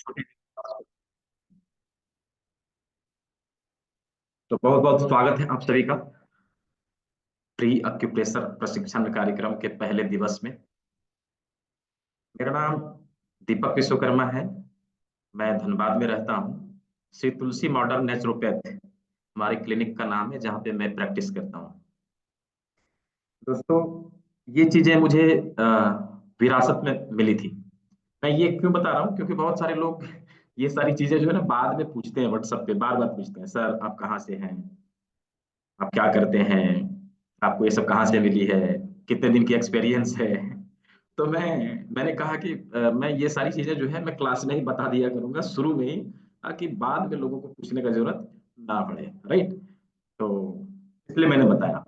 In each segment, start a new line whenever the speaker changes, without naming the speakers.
छोटे। तो बहुत बहुत स्वागत है आप सभी का प्री अक्यूप्रेशर प्रशिक्षण कार्यक्रम के पहले दिवस में। मेरा नाम दीपक विश्वकर्मा है। मैं धनबाद में रहता हूँ। श्री तुलसी मॉडर्न नेचुरोपैथ हमारे क्लिनिक का नाम है, जहाँ पे मैं प्रैक्टिस करता हूँ। दोस्तों, ये चीजें मुझे विरासत में मिली थी। मैं ये क्यों बता रहा हूँ, क्योंकि बहुत सारे लोग ये सारी चीजें जो है ना बाद में पूछते हैं, व्हाट्सएप पे बार बार पूछते हैं, सर आप कहाँ से हैं, आप क्या करते हैं, आपको ये सब कहाँ से मिली है, कितने दिन की एक्सपीरियंस है। तो मैंने कहा कि मैं ये सारी चीजें जो है मैं क्लास में ही बता दिया करूंगा शुरू में ही, ताकि बाद में लोगों को पूछने का जरूरत ना पड़े। राइट। तो इसलिए मैंने बताया।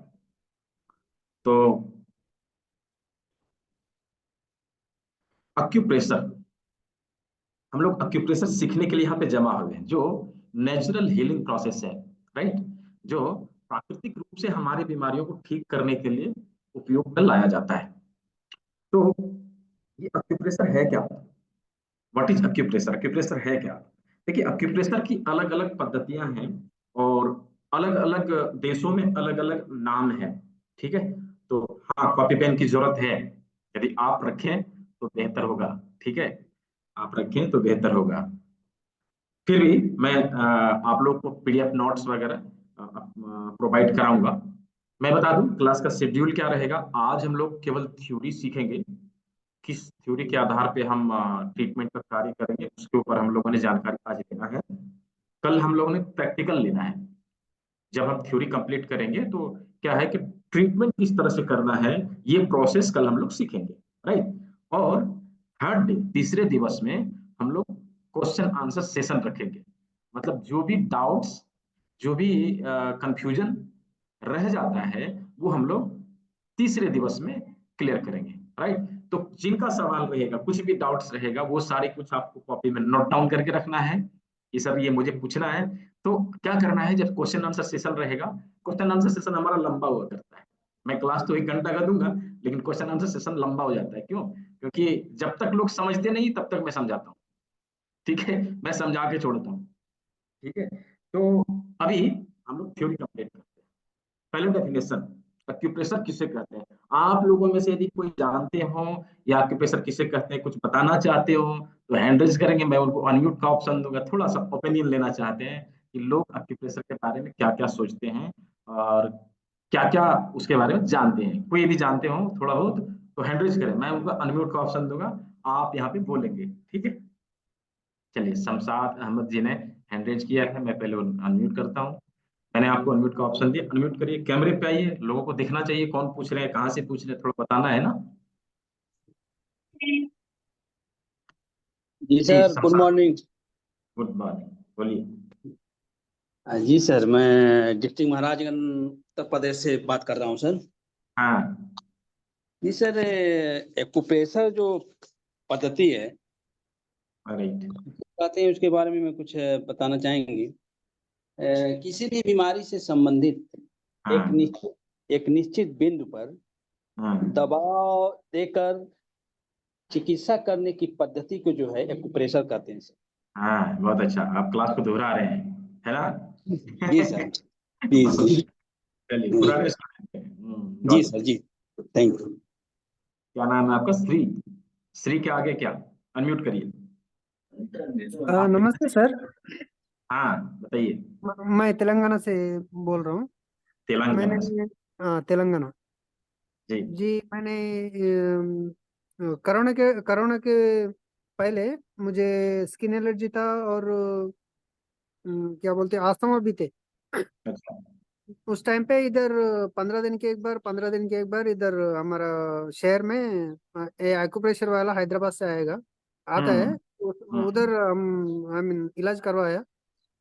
तो अक्यूप्रेशर, हम लोग अक्यूप्रेशर सीखने के लिए यहाँ पे जमा हुए हैं, जो नेचुरल हीलिंग प्रोसेस है। राइट। जो प्राकृतिक रूप से हमारी बीमारियों को ठीक करने के लिए उपयोग में लाया जाता है। तो ये अक्यूप्रेशर है क्या? What is अक्यूप्रेशर? अक्यूप्रेशर है क्या? देखिए, अक्यूप्रेशर की अलग अलग पद्धतियां हैं, और अलग अलग देशों में अलग अलग नाम है। ठीक है। तो हाँ, कॉपी पेन की जरूरत है। यदि आप रखें तो बेहतर होगा। ठीक है, आप रखें तो बेहतर होगा। फिर भी मैं आप लोग को पीडीएफ नोट्स वगैरह प्रोवाइड कराऊंगा। मैं बता दूं क्लास का शेड्यूल क्या रहेगा। आज हम लोग केवल थ्योरी सीखेंगे, किस थ्योरी के आधार पे हम ट्रीटमेंट का कार्य करेंगे, उसके ऊपर हम लोगों ने जानकारी आज लेना है। कल हम लोगों ने प्रैक्टिकल लेना है। जब हम थ्योरी कंप्लीट करेंगे तो क्या है कि ट्रीटमेंट किस तरह से करना है, ये प्रोसेस कल हम लोग सीखेंगे। राइट। और थर्ड डे, तीसरे दिवस में हम लोग क्वेश्चन आंसर सेशन रखेंगे। मतलब जो भी डाउट्स, जो भी कंफ्यूजन रह जाता है, वो हम लोग तीसरे दिवस में क्लियर करेंगे। राइट। तो जिनका सवाल रहेगा, कुछ भी डाउट्स रहेगा, वो सारे कुछ आपको कॉपी में नोट डाउन करके रखना है। ये सब ये मुझे पूछना है। तो क्या करना है, जब क्वेश्चन आंसर सेशन रहेगा, क्वेश्चन आंसर सेशन हमारा लंबा हुआ करता है। मैं क्लास तो 1 घंटा का दूंगा, लेकिन क्वेश्चन आंसर सेशन लंबा हो जाता है। क्यों? क्योंकि जब तक लोग समझते नहीं तब तक मैं समझाता हूँ। ठीक है, मैं समझा के छोड़ता हूँ। ठीक है। तो अभी हम लोग थ्योरी कंप्लीट करते हैं। पहले डेफिनेशन, एक्यूप्रेशर किसे कहते हैं। आप लोगों में से यदि कोई जानते हो या एक्यूप्रेशर किसे कहते हैं, कुछ बताना चाहते हो, तो हैंड रेज करेंगे, मैं उनको अनम्यूट का ऑप्शन दूंगा। थोड़ा सा ओपिनियन लेना चाहते हैं कि लोग एक्यूप्रेशर के बारे में क्या क्या सोचते हैं, और क्या क्या उसके बारे में जानते हैं। कोई यदि जानते हो थोड़ा बहुत, तो हैंड रेज करें, मैं उनको अनम्यूट का ऑप्शन दूंगा, आप यहाँ पे बोलेंगे। ठीक है। चलिए, शमशाद अहमद जी ने हैंड रेज किया है, मैं पहले अनम्यूट करता हूँ। मैंने आपको अनम्यूट का ऑप्शन दिया, अनम्यूट करिए, कैमरे पे आइए, लोगों को दिखना चाहिए कौन पूछ रहे हैं, कहाँ से पूछ रहे हैं, थोड़ा बताना है ना।
जी
जी
sir, good
Shamshad,
morning.
Good morning, बोलिए।
जी सर, मैं डिस्ट्रिक्ट महाराजगंज उत्तर प्रदेश से बात कर रहा हूँ सर।
हाँ।
जी सर, एक्यूप्रेशर जो पद्धति है
राइट।
कहते हैं, उसके बारे में मैं कुछ बताना चाहेंगे। किसी भी बीमारी से संबंधित एक
हाँ।
निश्चित एक निश्चित बिंदु पर
हाँ।
दबाव देकर चिकित्सा करने की पद्धति को जो है एक्यूप्रेशर कहते हैं सर।
हाँ, बहुत अच्छा, आप क्लास को दोहरा रहे हैं, है ना।
जी सर। जी
बहुत
जी।
अच्छा। चलिए, पुराने स्टूडेंट हैं।
जी
बहुत
सर।
अच्छा।
जी, थैंक यू।
क्या नाम है आपका? श्री? श्री के आगे क्या? अनम्यूट करिए। आप
नमस्ते सर।
हाँ, बताइए।
मैं तेलंगाना से बोल रहा हूँ। मैंने
तेलंगाना से?
तेलंगाना।
जी।
जी, मैंने कोरोना के पहले मुझे स्किन एलर्जी था, और क्या बोलते हैं, अस्थमा भी थे।
अच्छा।
उस टाइम पे इधर 15 दिन के एक बार इधर हमारा शहर में ये एक्यूप्रेशर वाला हैदराबाद से आएगा, आता है।
हम्म। हम्म।
उधर हम आई मीन इलाज करवाया।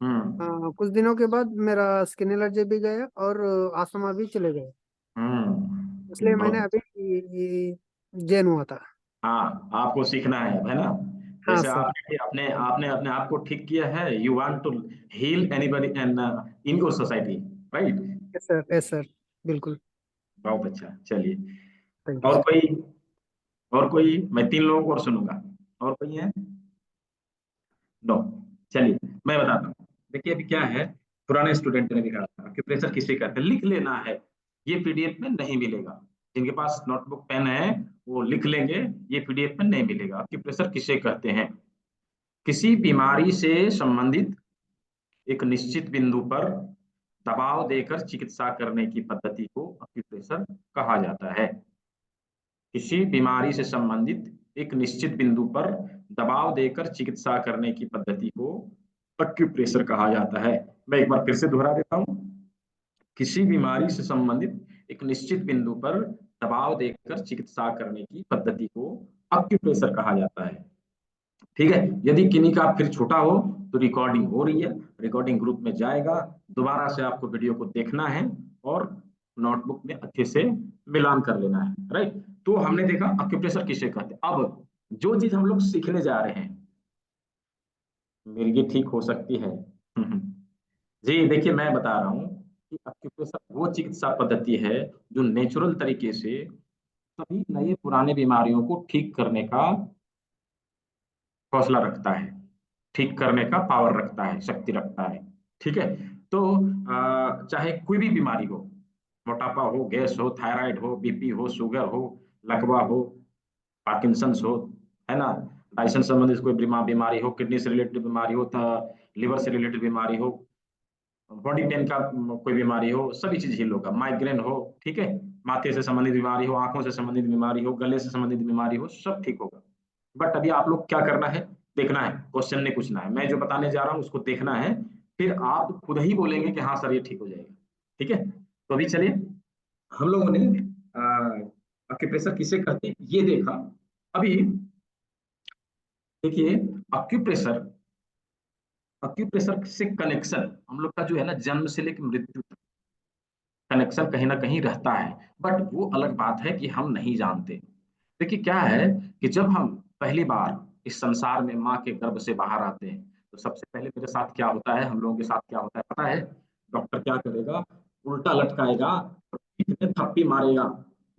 हम्म।
कुछ दिनों के बाद मेरा स्किन एलर्जी भी गया, और अस्थमा भी चले गए। इसलिए मैंने
बहुत।
अभी जैन हुआ था।
हाँ, आपको सीखना है ना।
हाँ
जैसे
सर।
आपने आपने आपने अपने आप को ठीक किया है, you want to heal anybody and in your society. Right.
Yes sir, yes sir, बिल्कुल।
बहुत अच्छा, चलिए।
थैंक यू
और
सर।
कोई? और कोई? मैं 3 लोगों को और सुनूंगा। और कोई है? चलिए मैं बताता हूँ। देखिए अभी क्या है, पुराने स्टूडेंट ने भी कहा था कि प्रेशर किसे कहते हैं, लिख लेना है। ये पीडीएफ में नहीं मिलेगा। जिनके पास नोटबुक पेन है वो लिख लेंगे, ये पीडीएफ में नहीं मिलेगा कि प्रेशर किसे कहते हैं। किसी बीमारी से संबंधित एक निश्चित बिंदु पर दबाव देकर चिकित्सा करने की पद्धति को एक्यूप्रेशर कहा जाता है। किसी बीमारी से संबंधित एक निश्चित बिंदु पर दबाव देकर चिकित्सा करने की पद्धति को एक्यूप्रेशर कहा जाता है। मैं एक बार फिर से दोहरा देता हूं। किसी बीमारी से संबंधित एक निश्चित बिंदु पर दबाव देकर चिकित्सा करने की पद्धति को एक्यूप्रेशर कहा जाता है। ठीक है, यदि किन्हीं का फिर छोटा हो तो रिकॉर्डिंग हो रही है, रिकॉर्डिंग ग्रुप में जाएगा, दोबारा से आपको वीडियो को देखना है और नोटबुक में अच्छे से मिलान कर लेना है। राइट, तो हमने देखा एक्यूप्रेशर किसे कहते हैं। अब जो चीज हम लोग सीखने जा रहे हैं, मिर्गी ठीक हो सकती है जी देखिए मैं बता रहा हूँ कि एक्यूप्रेशर वो चिकित्सा पद्धति है जो नेचुरल तरीके से सभी नए पुराने बीमारियों को ठीक करने का हौसला रखता है, ठीक करने का पावर रखता है, शक्ति रखता है। ठीक है, तो चाहे कोई भी बीमारी हो, मोटापा हो, गैस हो, थायराइड हो, बीपी हो, शुगर हो, लकवा हो, पार्किंसंस हो, है ना, डाइजेशन संबंधित कोई बीमारी हो, किडनी से रिलेटेड बीमारी हो, लिवर से रिलेटेड बीमारी हो, बॉडी पेन का कोई बीमारी हो, सभी चीज हील होगा। माइग्रेन हो, ठीक है, माथे से संबंधित बीमारी हो, आंखों से संबंधित बीमारी हो, गले से संबंधित बीमारी हो, सब ठीक होगा। बट अभी आप लोग क्या करना है, देखना है, क्वेश्चन नहीं पूछना है, मैं जो बताने जा रहा हूँ उसको देखना है, फिर आप खुद ही बोलेंगे कि हाँ सर ये ठीक हो जाएगा। ठीक है, तो अभी चलिए, हम लोगों ने एक्यूप्रेशर किसे कहते हैं ये देखा। अभी देखिए एक्यूप्रेशर, एक्यूप्रेशर से कनेक्शन हम लोग का जो है ना, जन्म से लेकर मृत्यु तक कनेक्शन कहीं ना कहीं रहता है, बट वो अलग बात है कि हम नहीं जानते। देखिए क्या है कि जब हम पहली बार इस संसार में माँ के गर्भ से बाहर आते हैं, तो सबसे पहले मेरे साथ क्या होता है, हम लोगों के साथ क्या होता है पता है? डॉक्टर क्या करेगा, उल्टा लटकाएगा और पीठ में थप्पी मारेगा,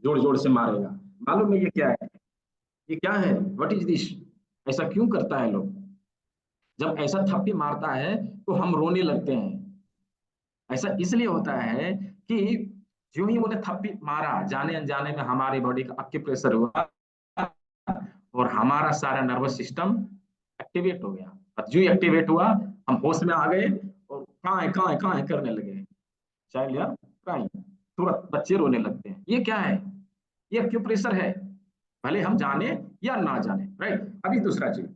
जोर जोर से मारेगा। मालूम है ये क्या है? ये क्या है, व्हाट इज दिस? ऐसा क्यों करता है लोग? जब ऐसा थप्पी मारता है तो हम रोने लगते हैं। ऐसा इसलिए होता है कि जो ही उन्हें थप्पी मारा, जाने अनजाने में हमारी बॉडी का एक्यूप्रेशर हुआ और हमारा सारा नर्वस सिस्टम एक्टिवेट हो गया। और जो एक्टिवेट हुआ, हम होश में आ गए और कहाँ है करने लगे, चाइल्ड यार क्राइंग, तुरंत बच्चे रोने लगते हैं। ये क्या है? ये एक्यूप्रेशर है, भले हम जाने या ना जाने। राइट, अभी दूसरा चीज,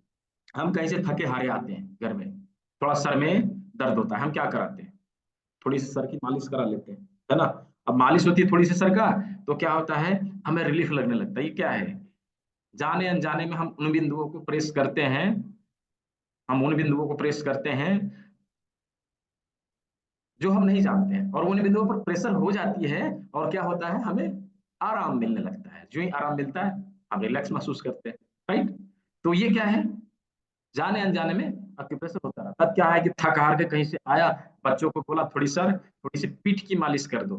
हम कहीं से थके हारे आते हैं घर में, थोड़ा सर में दर्द होता है, हम क्या कराते हैं? थोड़ी सी सर की मालिश करा लेते हैं, है ना। अब मालिश होती है थोड़ी सी सर का, तो क्या होता है, हमें रिलीफ लगने लगता है। ये क्या है? जाने अनजाने में हम उन बिंदुओं को प्रेस करते हैं, हम उन बिंदुओं को प्रेस करते हैं जो हम नहीं जानते हैं, और उन बिंदुओं पर प्रेशर हो जाती है और क्या होता है, हमें आराम मिलने लगता है। जो ही आराम मिलता है हम रिलैक्स महसूस करते हैं। राइट, तो ये क्या है, जाने अनजाने में एक्यूप्रेशर होता रहा। तब क्या है कि थक हार के कहीं से आया, बच्चों को बोला थोड़ी सर थोड़ी सी पीठ की मालिश कर दो,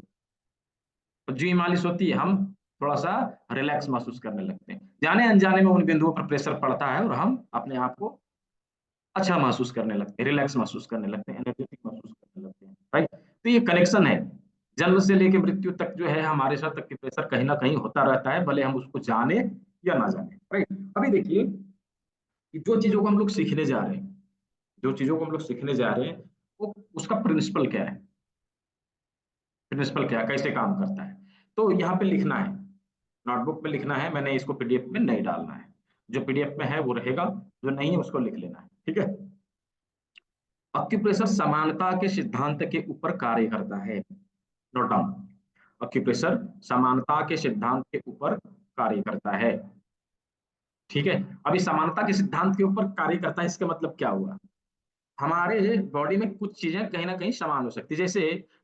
तो जो ही मालिश होती है हम थोड़ा सा रिलैक्स महसूस करने लगते हैं। जाने अनजाने में उन बिंदुओं पर प्रेशर पड़ता है और हम अपने आप को अच्छा महसूस करने लगते हैं, रिलैक्स महसूस करने लगते हैं, एनर्जेटिक महसूस करने लगते हैं। राइट, तो ये कनेक्शन है, जन्म से लेकर मृत्यु तक जो है हमारे साथ एक्यूप्रेशर कहीं ना कहीं होता रहता है, भले हम उसको जाने या ना जाने। राइट, अभी देखिए कि जो चीजों को हम लोग सीखने जा रहे हैं, जो चीजों को हम लोग सीखने जा रहे हैं, वो उसका प्रिंसिपल क्या है, प्रिंसिपल क्या है, कैसे काम करता है, तो यहाँ पे लिखना है, नोटबुक में लिखना है। मैंने इसको पीडीएफ में नहीं डालना है, जो पीडीएफ में है वो रहेगा, जो नहीं है उसको लिख लेना है। ठीक है, एक्यूप्रेशर समानता के सिद्धांत के ऊपर कार्य करता है। नोट डाउन, एक्यूप्रेशर समानता के सिद्धांत के ऊपर कार्य करता है। ठीक है, अभी समानता के सिद्धांत के ऊपर कार्य करता है, इसका मतलब क्या हुआ, हमारे बॉडी में कुछ चीजें कहीं ना कहीं समान हो सकती है। जैसे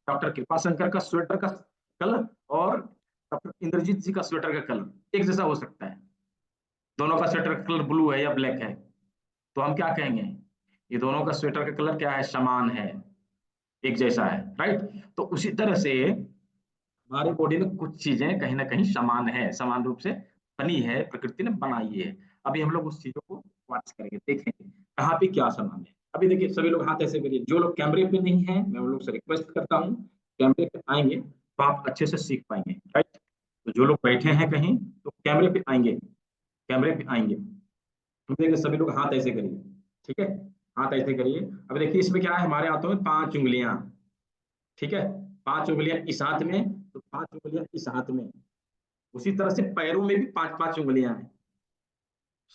डॉक्टर कृपा शंकर का स्वेटर का कलर और डॉक्टर इंद्रजीत जी का स्वेटर का कलर एक जैसा हो सकता है। दोनों का स्वेटर का कलर ब्लू है या ब्लैक है, तो हम क्या कहेंगे, ये दोनों का स्वेटर का कलर क्या है, समान है, एक जैसा है। राइट, तो उसी तरह से हमारे बॉडी में कुछ चीजें कहीं ना कहीं समान है, समान रूप से बनी है, प्रकृति ने बनाई है। अभी हम लोग उस चीजों को वॉच करेंगे, देखेंगे कहाँ पे क्या समान है। अभी देखिए सभी लोग हाथ ऐसे करिए, जो लोग कैमरे पे नहीं है मैं उन लोग से रिक्वेस्ट करता हूँ कैमरे पे आएंगे तो आप अच्छे से सीख पाएंगे, राइट। तो जो लोग बैठे हैं कहीं तो कैमरे पे आएंगे, कैमरे पे आएंगे। हम देखिए सभी लोग हाथ ऐसे करिए, ठीक है, हाथ ऐसे करिए। अब देखिए इसमें क्या है, हमारे हाथों में 5 उंगलियां, ठीक है, 5 उंगलियां इस हाथ में तो 5 उंगलियां इस हाथ में। उसी तरह से पैरों में भी 5 5 उंगलियां हैं,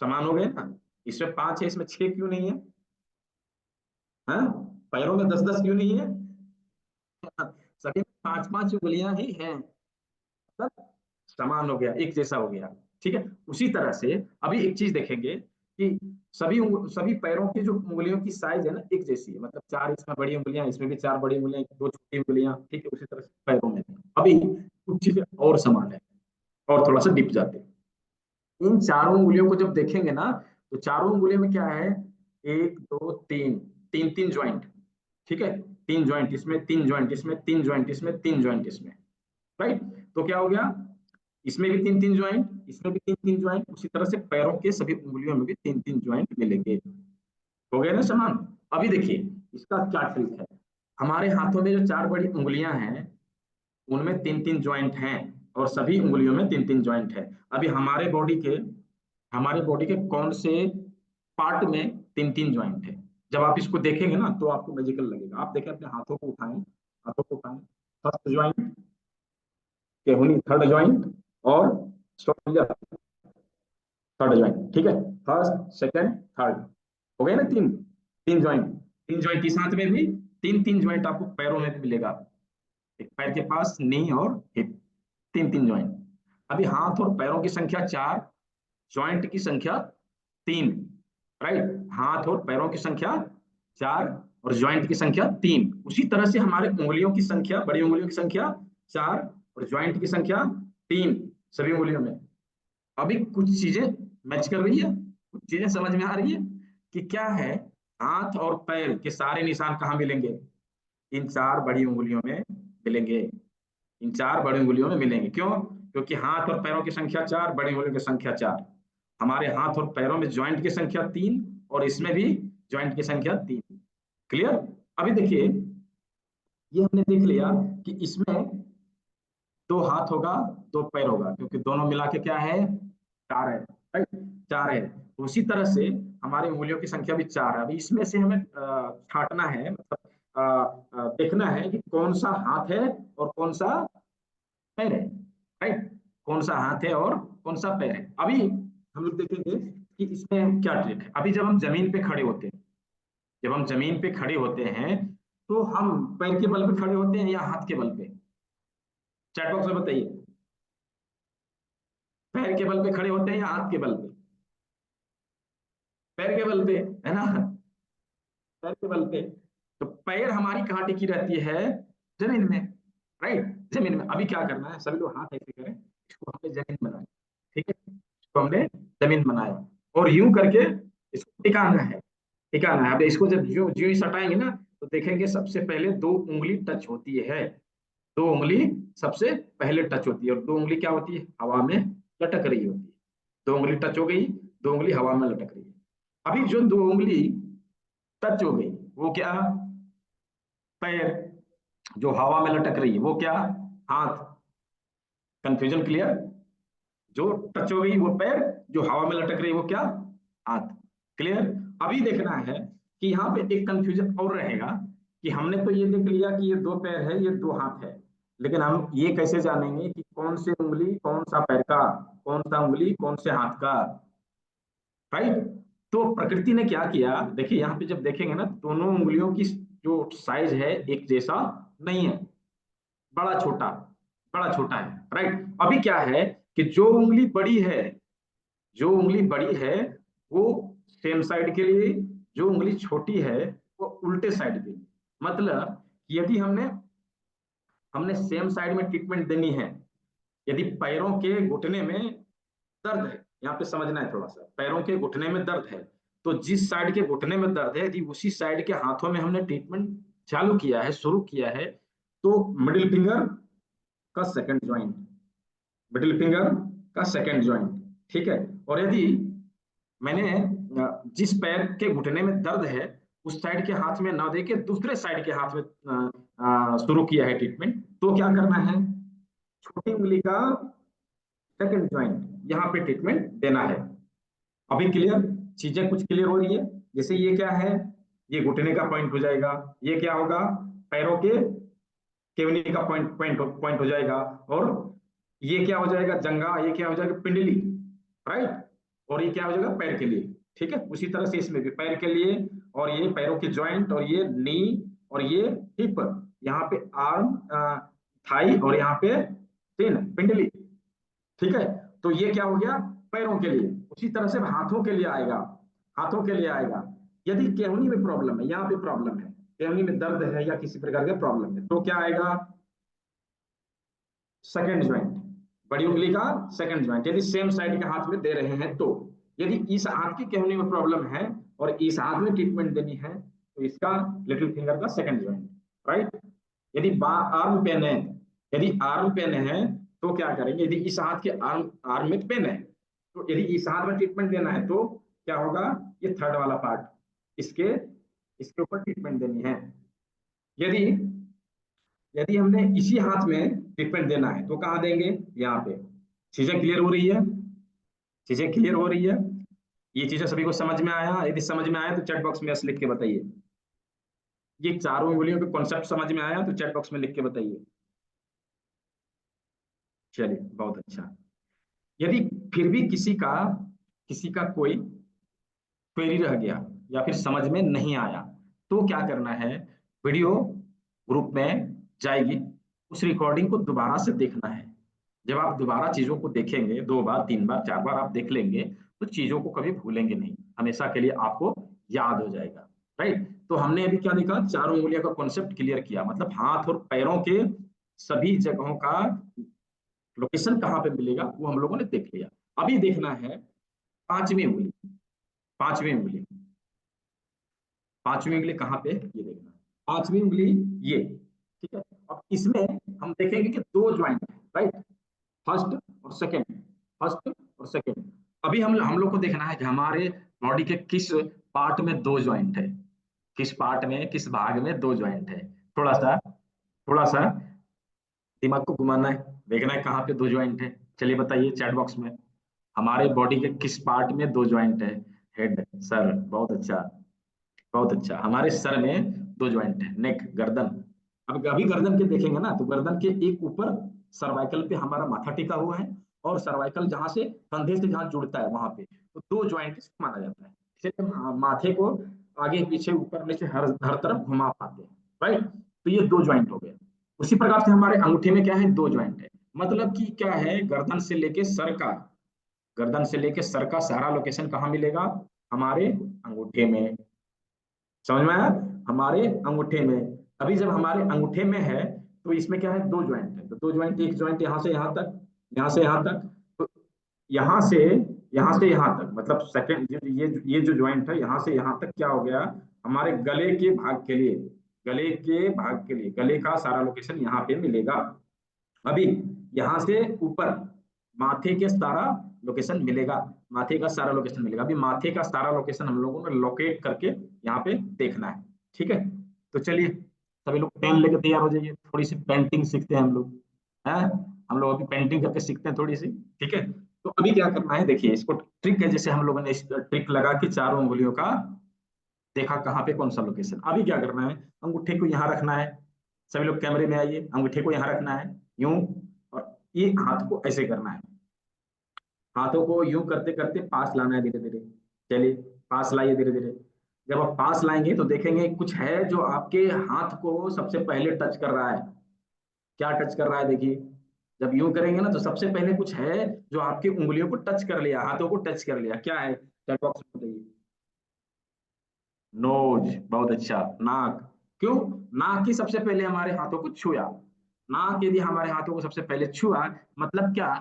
समान हो गए ना। इसमें 5 है, इसमें 6 क्यों नहीं है? हाँ, पैरों में 10 10 क्यों नहीं है? सभी 5 5 उंगलियां ही हैं, मतलब समान हो गया, एक जैसा हो गया, ठीक है। उसी तरह से अभी एक चीज देखेंगे कि सभी पैरों की जो उंगलियों की साइज है ना एक जैसी है, मतलब 4 इसमें बड़ी उंगलियां, इसमें भी 4 बड़ी उंगलियां, 2 छोटी उंगलियां, ठीक है। उसी तरह से पैरों में अभी कुछ चीजें और समान है और थोड़ा सा डिप जाते हैं। इन चारों उंगलियों को जब देखेंगे ना तो चारों उंगलियों में क्या है, 1 2 3, 3 3 ज्वाइंट, ठीक है। 3 ज्वाइंट इसमें, 3 ज्वाइंट इसमें, 3 ज्वाइंट इसमें, 3 ज्वाइंट इसमें, राइट। तो क्या हो गया, इसमें भी 3 3 ज्वाइंट, इसमें भी 3 3 ज्वाइंट, उसी तरह से पैरों के सभी उंगलियों में भी 3 3 ज्वाइंट मिलेंगे। हो गया ना समान। अभी देखिए इसका क्या ट्रिक है, हमारे हाथों में जो 4 बड़ी उंगलियां हैं उनमें 3 3 ज्वाइंट हैं और सभी उंगलियों में 3 3 ज्वाइंट है। अभी हमारे बॉडी के कौन से पार्ट में 3 3 ज्वाइंट है? जब आप इसको देखेंगे ना तो आपको मैजिकल लगेगा। आप देखें अपने हाथों को उठाएं, हाथों को उठाएं, फर्स्ट ज्वाइंट, केहुनी थर्ड ज्वाइंट और शोल्डर थर्ड ज्वाइंट, ठीक है। फर्स्ट सेकंड थर्ड, हो गए ना 3 3 ज्वाइंट। 3 ज्वाइंट इस हाथ में भी, 3 3 ज्वाइंट आपको पैरों में भी मिलेगा, एक पैर के पास नी और हिप, 3 3 ज्वाइंट। अभी हाथ और पैरों की संख्या 4, ज्वाइंट की संख्या 3, राइट। हाथ और पैरों की संख्या 4 और ज्वाइंट की संख्या 3। उसी तरह से हमारे उंगलियों की संख्या, बड़ी उंगलियों की संख्या 4 और ज्वाइंट की संख्या 3 सभी उंगलियों में। अभी कुछ चीजें मैच कर रही है, कुछ चीजें समझ में आ रही है कि क्या है, हाथ और पैर के सारे निशान कहाँ मिलेंगे? इन 4 बड़ी उंगलियों में मिलेंगे, इन 4 बड़ी उंगलियों में मिलेंगे। क्यों? क्योंकि हाथ और पैरों की संख्या 4, बड़ी उंगलियों की संख्या 4। हमारे हाथ और पैरों में ज्वाइंट की संख्या 3 और इसमें भी ज्वाइंट की संख्या 3। क्लियर? अभी देखिए ये हमने देख लिया कि इसमें 2 हाथ होगा, 2 पैर होगा, क्योंकि दोनों मिला के क्या है, 4 है, राइट, 4 है। उसी तरह से हमारी उंगलियों की संख्या भी 4 है। अभी इसमें से हमें छांटना है, मतलब देखना है कि कौन सा हाथ है और कौन सा पैर है, राइट। कौन सा हाथ है और कौन सा पैर है। अभी हम लोग देखेंगे कि इसमें क्या ट्रिक है। अभी जब हम जमीन पे खड़े होते हैं, जब हम जमीन पे खड़े होते हैं तो हम पैर के बल पे खड़े होते हैं या हाथ के बल पे? चैट बॉक्स में बताइए, पैर के बल पे खड़े होते हैं या हाथ के बल पे? पैर के बल पे, है ना, पैर के बल पे। तो पैर हमारी कहाँ टिकी रहती है, जमीन में, राइट, जमीन में। अभी क्या करना है, सभी लोग हाथ ऐसे करें, इसको हमने जमीन बनाई, ठीक है, इसको हमने जमीन बनाया और यूं करके इसको टिकाना है, टिकाना है। अब इसको जब यूं यूं सटाएंगे ना तो देखेंगे सबसे पहले 2 उंगली टच होती है, 2 उंगली सबसे पहले टच होती है और 2 उंगली क्या होती है, हवा में लटक रही होती है। 2 उंगली टच हो गई, 2 उंगली हवा में लटक रही है। अभी जो 2 उंगली टच हो गई वो क्या, पैर, जो हवा में लटक रही है वो क्या, हाथ। Confusion clear? जो टच हो गई वो पैर, जो हवा में लटक रही है वो क्या, हाथ। क्लियर? अभी देखना है कि यहाँ पे एक कंफ्यूजन और रहेगा कि हमने तो ये देख लिया कि ये 2 पैर है, ये 2 हाथ है, लेकिन हम ये कैसे जानेंगे कि कौन सी उंगली कौन सा पैर का, कौन सा उंगली कौन से हाथ का, राइट। तो प्रकृति ने क्या किया, देखिए यहाँ पे जब देखेंगे ना दोनों उंगलियों की जो साइज है एक जैसा नहीं है, बड़ा छोटा, बड़ा छोटा है, राइट। अभी क्या है कि जो उंगली बड़ी है, जो उंगली बड़ी है वो सेम साइड के लिए, जो उंगली छोटी है वो उल्टे साइड के लिए। मतलब यदि हमने हमने सेम साइड में ट्रीटमेंट देनी है, यदि पैरों के घुटने में दर्द है, यहाँ पे समझना है थोड़ा सा, पैरों के घुटने में दर्द है तो जिस साइड के घुटने में दर्द है यदि उसी साइड के हाथों में हमने ट्रीटमेंट चालू किया है, शुरू किया है, तो मिडिल फिंगर का सेकंड ज्वाइंट, मिडिल फिंगर का सेकंड ज्वाइंट, ठीक है। और यदि मैंने जिस पैर के घुटने में दर्द है उस साइड के हाथ में ना दे के दूसरे साइड के हाथ में शुरू किया है ट्रीटमेंट, तो क्या करना है, छोटी उंगली का सेकंड ज्वाइंट यहाँ पे ट्रीटमेंट देना है। अभी क्लियर, चीजें कुछ क्लियर हो रही है। जैसे ये क्या है, ये घुटने का पॉइंट हो जाएगा, ये क्या होगा, पैरों के केवनी का पॉइंट पॉइंट पॉइंट हो जाएगा, और ये क्या हो जाएगा, जंगा, ये क्या हो जाएगा, पिंडली, राइट, और ये क्या हो जाएगा, पैर के लिए। ठीक है, उसी तरह से इसमें भी पैर के लिए, और ये पैरों के ज्वाइंट, और ये नी, और ये हिप, यहाँ पे आर्म, थाई, और यहाँ पे सिन, पिंडली। ठीक है, तो ये क्या हो गया, पैरों के लिए। उसी तरह से हाथों के लिए आएगा, हाथों के लिए आएगा। यदि केहनी में प्रॉब्लम है, यहाँ पे प्रॉब्लम है, केहनी में दर्द है या किसी प्रकार का प्रॉब्लम है, तो क्या आएगा, सेकंड ज्वाइंट, बड़ी उंगली का सेकंड ज्वाइंट, यदि सेम साइड के हाथ में दे रहे हैं तो। यदि इस हाथ की केहनी में प्रॉब्लम है और इस हाथ में ट्रीटमेंट देनी है, तो इसका लिटिल फिंगर का सेकंड ज्वाइंट, राइट। यदि आर्म पेन है, यदि आर्म पेन है तो क्या करेंगे, यदि इस हाथ के आर्म आर्म में पेन है, तो यदि इस हाथ में ट्रीटमेंट देना है तो क्या होगा, ये थर्ड वाला पार्ट, इसके इसके ऊपर ट्रीटमेंट देनी है। यदि यदि हमने इसी हाथ में ट्रीटमेंट देना है तो कहाँ देंगे, यहाँ पे। चीजें क्लियर हो रही है, चीजें क्लियर हो रही है, ये चीजें सभी को समझ में आया। यदि समझ में आया तो चैट बॉक्स में यस लिख के बताइए। ये चारों उंगलियों के कॉन्सेप्ट समझ में आया तो चैट बॉक्स में लिख के बताइए। चलिए, बहुत अच्छा। यदि फिर भी किसी का कोई क्वेरी रह गया या फिर समझ में नहीं आया, तो क्या करना है, वीडियो ग्रुप में जाएगी, उस रिकॉर्डिंग को दोबारा से देखना है। जब आप दोबारा चीजों को देखेंगे, 2 बार 3 बार 4 बार आप देख लेंगे, तो चीजों को कभी भूलेंगे नहीं, हमेशा के लिए आपको याद हो जाएगा, राइट। तो हमने अभी क्या देखा, चारों उंगलियों का कॉन्सेप्ट क्लियर किया, मतलब हाथ और पैरों के सभी जगहों का लोकेशन कहाँ पे मिलेगा वो हम लोगों ने देख लिया। अभी देखना है पांचवी उंगली, पांचवी उंगली, पांचवी उंगली कहाँ पे, ये देखना है, पांचवी उंगली ये। ठीक है, अब इसमें हम देखेंगे कि 2 ज्वाइंट है, राइट, फर्स्ट और सेकेंड, फर्स्ट और सेकेंड। अभी हम लोग को देखना है कि हमारे बॉडी के किस पार्ट में 2 ज्वाइंट है, किस पार्ट में, किस भाग में 2 ज्वाइंट है। थोड़ा सा दिमाग को घुमाना है, देखना है कहाँ पे 2 ज्वाइंट है। चलिए बताइए चैट बॉक्स में, हमारे बॉडी के किस पार्ट में 2 ज्वाइंट है। हेड, सर, बहुत अच्छा, बहुत अच्छा, हमारे सर में 2 ज्वाइंट है, नेक, गर्दन। अब अभी गर्दन के देखेंगे ना, तो गर्दन के एक ऊपर सर्वाइकल पे हमारा माथा टिका हुआ है, और सर्वाइकल जहां से कंधे से जहां जुड़ता है वहां पे, तो 2 ज्वाइंट माना जाता है। इसलिए हम माथे को आगे पीछे ऊपर नीचे हर हर तरफ घुमा पाते हैं, राइट। तो ये 2 ज्वाइंट हो गए। उसी प्रकार से हमारे अंगूठे में क्या है, 2 ज्वाइंट है। मतलब कि क्या है, गर्दन से लेके सर का सारा लोकेशन कहाँ मिलेगा, हमारे अंगूठे में। समझ में आया, हमारे अंगूठे में। अभी जब हमारे अंगूठे में है तो इसमें क्या है, 2 ज्वाइंट है, तो 2 ज्वाइंट, एक ज्वाइंट यहाँ से यहाँ तक, यहाँ से यहाँ तक, तो यहाँ से यहाँ तक, मतलब सेकंड, ये जो ज्वाइंट है यहाँ से यहाँ तक क्या हो गया, हमारे गले के भाग के लिए, गले के भाग के लिए गले का सारा लोकेशन यहाँ पे मिलेगा। अभी यहाँ से ऊपर माथे के सारा लोकेशन मिलेगा, माथे का सारा लोकेशन मिलेगा। अभी माथे का सारा लोकेशन हम लोगों ने लोकेट करके यहाँ पे देखना है, ठीक है। तो चलिए सभी लोग पेन लेके तैयार हो जाइए, थोड़ी सी पेंटिंग सीखते हैं हम लोग, हैं, हम लोग अभी पेंटिंग करके सीखते हैं थोड़ी सी, ठीक है। तो अभी क्या करना है, देखिए इसको ट्रिक है, जैसे हम लोगों ने इस ट्रिक लगा के चारों उंगलियों का देखा कहाँ पे कौन सा लोकेशन। अभी क्या करना है, अंगूठे को यहाँ रखना है, सभी लोग कैमरे में आइए, अंगूठे को यहाँ रखना है यूं, और ये हाथ को ऐसे करना है, हाथों को यूं करते करते पास लाना है धीरे धीरे। चलिए पास लाइए धीरे धीरे। जब आप पास लाएंगे तो देखेंगे कुछ है जो आपके हाथ को सबसे पहले टच कर रहा है। क्या टच कर रहा है, देखिए, जब यूं करेंगे ना तो सबसे पहले कुछ है जो आपकी उंगलियों को टच कर लिया, हाथों को टच कर लिया, क्या है, चैट बॉक्स में बताइए। नोज, बहुत अच्छा। नाक, क्यों, नाक की सबसे पहले हमारे हाथों को छुआ, नाक यदि हमारे हाथों को सबसे पहले छुआ, मतलब क्या,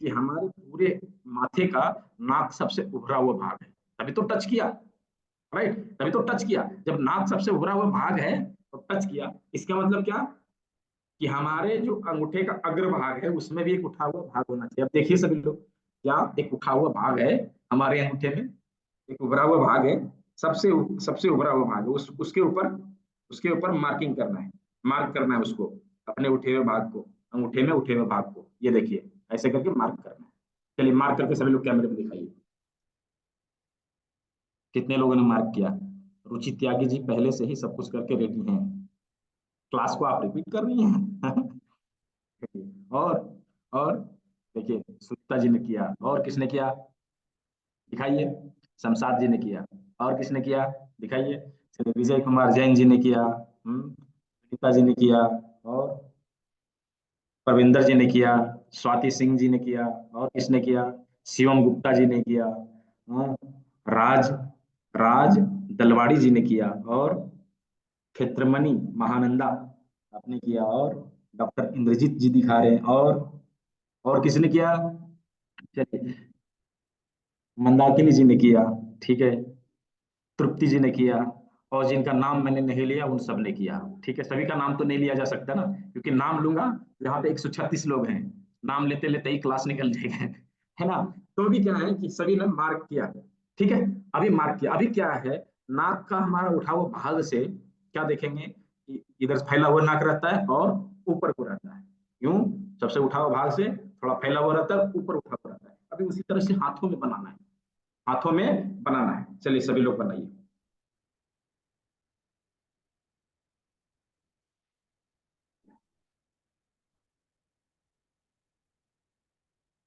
कि हमारे पूरे माथे का नाक सबसे उभरा हुआ भाग है, तभी तो टच किया, राइट, तभी तो टच किया। जब नाक सबसे उभरा हुआ भाग है तो टच किया, इसका मतलब क्या, कि हमारे जो अंगूठे का अग्र भाग है उसमें भी एक उठा हुआ भाग होना चाहिए। अब देखिए सभी लोग, क्या एक उठा हुआ भाग है हमारे अंगूठे में, एक उभरा हुआ भाग है, सबसे सबसे उभरा हुआ भाग है, उसके ऊपर मार्किंग करना है, मार्क करना है उसको, अपने उठे हुए भाग को, अंगूठे में उठे हुए भाग को, ये देखिए ऐसे करके मार्क करना है। चलिए मार्क करके सभी लोग कैमरे में दिखाइए, कितने लोगों ने मार्क किया। रुचि त्यागी जी पहले से ही सब कुछ करके रेडी हैं, क्लास को आप रिपीट कर रही हैं। और और देखिए सुनीता जी ने किया, और किसने किया दिखाइए, शमशाद जी ने किया, और किसने किया दिखाइए, चलिए विजय कुमार जैन जी ने किया, सुनीता जी ने किया, और परविंदर जी ने किया, स्वाति सिंह जी ने किया, और किसने किया, शिवम गुप्ता जी ने किया, हाँ, राज राज दलवाड़ी जी ने किया, और क्षेत्रमणि महानंदा आपने किया, और डॉक्टर इंद्रजीत जी दिखा रहे हैं, और किसने किया, चलिए मंदाकिनी जी ने किया, ठीक है, तृप्ति जी ने किया, और जिनका नाम मैंने नहीं लिया उन सब ने किया। ठीक है, सभी का नाम तो नहीं लिया जा सकता ना, क्योंकि नाम लूंगा तो यहाँ पे 136 लोग हैं, नाम लेते लेते ही क्लास निकल जाएगा, है ना। तो अभी क्या है कि सभी ने मार्क किया, ठीक है, अभी मार्क किया। अभी क्या है, नाक का हमारा उठा हुआ भाग से क्या देखेंगे कि इधर फैला हुआ नाक रहता है और ऊपर को रहता है, यूं सबसे उठा हुआ भाग से थोड़ा फैला हुआ रहता है, ऊपर उठा हुआ रहता है। अभी उसी तरह से हाथों में बनाना है, हाथों में बनाना है। चलिए सभी लोग बनाइए,